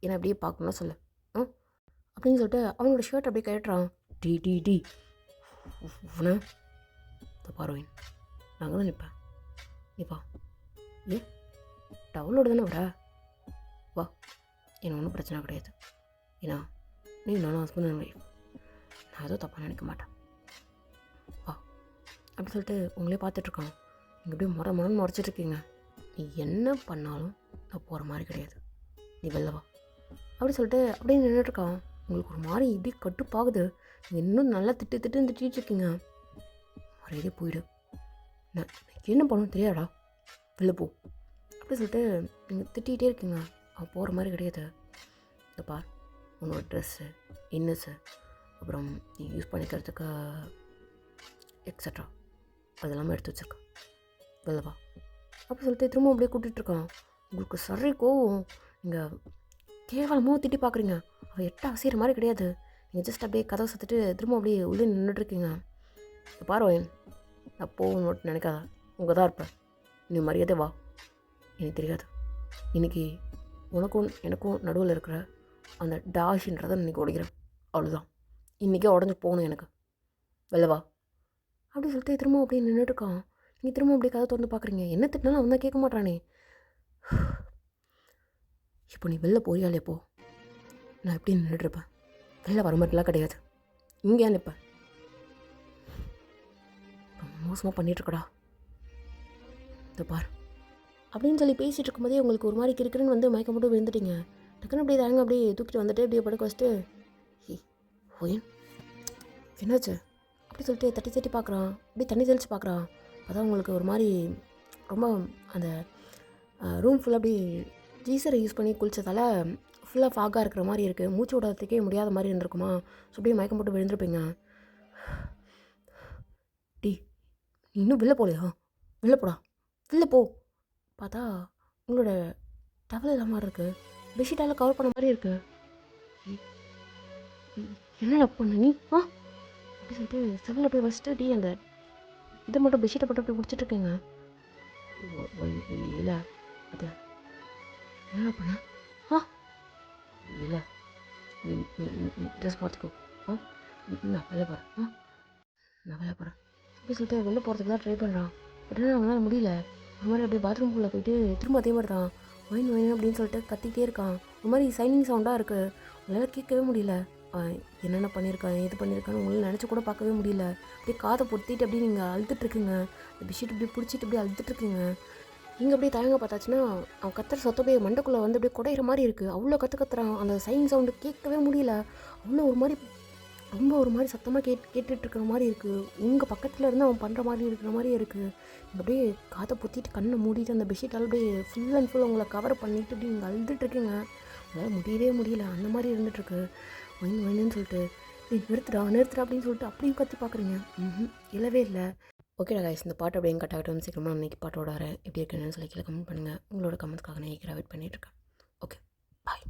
என்னை அப்படியே பார்க்கணும்னா சொல்லு அப்படின்னு சொல்லிட்டு அவனோட ஷர்ட் அப்படியே கட்டுறான். டி உன இந்த பார்வைன் நாங்கள் தான் நிற்பேன். நீப்பா டவுலோடு தானே வர, வா, எனக்கு ஒன்றும் பிரச்சனை கிடையாது. ஏன்னா நீ நானும் ஹஸ்பண்ட் அண்ட் ஒய்ஃப், நான் எதுவும் தப்பாக நினைக்க மாட்டேன். வா அப்படி சொல்லிட்டு உங்களே பார்த்துட்ருக்கான். நீங்கள் அப்படியே முறைச்சிட்ருக்கீங்க. நீ என்ன பண்ணாலும் நான் போகிற மாதிரி கிடையாது. நீ வெளில வா அப்படி சொல்லிட்டு அப்படியே நின்றுட்டுருக்கான். உங்களுக்கு ஒரு மாதிரி இப்படி கட்டுப்பாகுது. நீங்கள் இன்னும் நல்லா திட்டுன்னு திட்டிகிட்டு இருக்கீங்க. மரியாதை போயிடு. நான் என்ன பண்ணணும் தெரியாடா, வெளில போ அப்படி சொல்லிட்டு நீங்கள் திட்டிகிட்டே இருக்கீங்க. அவன் போகிற மாதிரி கிடையாது. இந்த பார், உன்னோட ட்ரெஸ்ஸு, இன்னஸு, அப்புறம் நீ யூஸ் பண்ணிக்கிறதுக்கு எக்ஸட்ரா அதெல்லாமே எடுத்து வச்சுருக்கான். வெளில வா அப்படி சொல்லிட்டு திரும்ப அப்படியே கூட்டிகிட்ருக்கான். உங்களுக்கு சரி கோவம். நீங்கள் கேவலமாக திட்டி பார்க்குறீங்க. அவள் எட்ட அசைகிற மாதிரி கிடையாது. நீங்கள் ஜஸ்ட் அப்படியே கதவை சுற்றிட்டு திரும்ப அப்படியே உள்ளே நின்றுட்டுருக்கீங்க. பாரு வயன், நான் போகணும்னு மட்டும் நினைக்காத. உங்கள் தான் இருப்பேன். நீ மரியாதை வா. எனக்கு தெரியாது, இன்றைக்கி உனக்கும் எனக்கும் நடுவில் இருக்கிற அந்த டாஷின்றதை இன்றைக்கி உடைக்கிறேன். அவ்வளோதான். இன்றைக்கே உடஞ்சி போகணும் எனக்கு. வெளில வா அப்படி சொல்லிட்டு திரும்ப அப்படியே நின்றுட்டுருக்கான். நீங்கள் திரும்ப அப்படியே கதை திறந்து பார்க்குறீங்க. என்ன திட்டினாலும் அவன் தான் கேட்க மாட்டானே. இப்போ நீ வெளில போறியாலே போ. நான் எப்படி நின்றுட்டுருப்பேன்? வெளில வர மாதிரிலாம் கிடையாது. இங்கே நிற்பேன். மோசமாக பண்ணிகிட்ருக்கடா. இந்த பார் அப்படின்னு சொல்லி பேசிகிட்டு இருக்கும்போதே உங்களுக்கு ஒரு மாதிரி கிறுக்குன்னு வந்து மயக்கம் போட்டு விழுந்துட்டீங்க. டக்குன்னு அப்படியே தாங்க அப்படியே தூக்கிட்டு வந்துட்டு அப்படியே படுக்க வச்சுட்டு, ஓயன் என்னாச்சு அப்படி சொல்லிட்டு தட்டி தட்டி பார்க்குறான். அப்படியே தண்ணி தெளித்து பார்க்குறான். அதான் உங்களுக்கு ஒரு மாதிரி ரொம்ப அந்த ரூம் ஃபுல்லாக அப்படியே ஜீசரை யூஸ் பண்ணி குளித்ததால் ஃபுல்லாக ஃபாகாக இருக்கிற மாதிரி இருக்குது. மூச்சு விடாததுக்கே முடியாத மாதிரி இருந்திருக்குமா. ஸோ அப்படியே மயக்கம் போட்டு விழுந்திருப்பீங்க. நீ இன்னும் வெளில போகலையா? வெளில போடா, வெளில போ. பார்த்தா உங்களோட டவல் இல்லாமல் மாதிரி இருக்குது. பெட்ஷீட்டால் கவர் பண்ண மாதிரி இருக்குது. என்னடா பண்ண நீ? அப்படி சொல்லிட்டு செவலில் போய் வச்சுட்டு டீ அந்த இதை மட்டும் பெட்ஷீட்டை போட்டு அப்படி முடிச்சிட்ருக்கேங்க. இல்லை அது என்ன பண்ண? இல்லை ட்ரெஸ் பார்த்துக்கோ. நான் வெளில போகிறேன். நான் வெளில போகிறேன் அப்படி சொல்லிட்டு வெளில போகிறதுக்கு தான் ட்ரை பண்ணுறான். பட் ஆனால் அவனால் முடியல. ஒரு மாதிரி அப்படியே பாத்ரூம்குள்ளே போயிட்டு திரும்ப அதே மாதிரி தான் ஒயின் ஒயின் அப்படின்னு சொல்லிட்டு கத்திக்கிட்டே இருக்கான். ஒரு மாதிரி சைனிங் சவுண்டாக இருக்குது. உங்களால் கேட்கவே முடியல. என்னென்ன பண்ணியிருக்கான், எது பண்ணியிருக்கான்னு உங்களால் நினச்சி கூட பார்க்கவே முடியல. அப்படியே காதை பொத்திட்டு அப்படியே நீங்கள் அழுதுட்டுருக்குங்க. அந்த பெட்ஷீட் அப்படியே பிடிச்சிட்டு அப்படியே அழுதுட்டுருக்குங்க. இங்கே அப்படியே தயங்க பார்த்தாச்சுன்னா அவன் கத்துற சொத்த அப்படியே மண்டைக்குள்ளே வந்து அப்படியே குடையிற மாதிரி இருக்குது. அவ்வளோ கத்துறான். அந்த சைன் சவுண்டு கேட்கவே முடியல. அவ்வளோ ஒரு மாதிரி ரொம்ப ஒரு மாதிரி சத்தமாக கேட்டுட்ருக்கிற மாதிரி இருக்குது. உங்கள் பக்கத்தில் இருந்து அவன் பண்ணுற மாதிரி இருக்கிற மாதிரியே இருக்குது. அப்படியே காதை பொத்திட்டு கண்ணை மூடிட்டு அந்த பெட்ஷீட்டால் அப்படியே ஃபுல் அண்ட் ஃபுல் உங்களை கவர் பண்ணிவிட்டு அப்படி நீங்கள் அழுதுட்டுருக்கீங்க. அதனால் முடியவே முடியல. அந்த மாதிரி இருந்துகிட்ருக்கு. வேணுன்னு சொல்லிட்டு நிறுத்துடா அப்படின்னு சொல்லிட்டு அப்படியும் கத்தி பார்க்குறீங்க. இல்லவே இல்லை. ஓகேடா கைஸ், இந்த பாட்டு அப்படியே கட் ஆகட்டும். சீக்கிரமாக அன்றைக்கி பாட்டோட வரேன். எப்படி இருக்குன்னு சொல்லி கீழே கமெண்ட் பண்ணுங்கள். உங்களோட கமெண்ட்ஸ்க்காக நான் ஈக்கராக வெயிட் பண்ணிகிட்ருக்கேன். ஓகே, பாய்.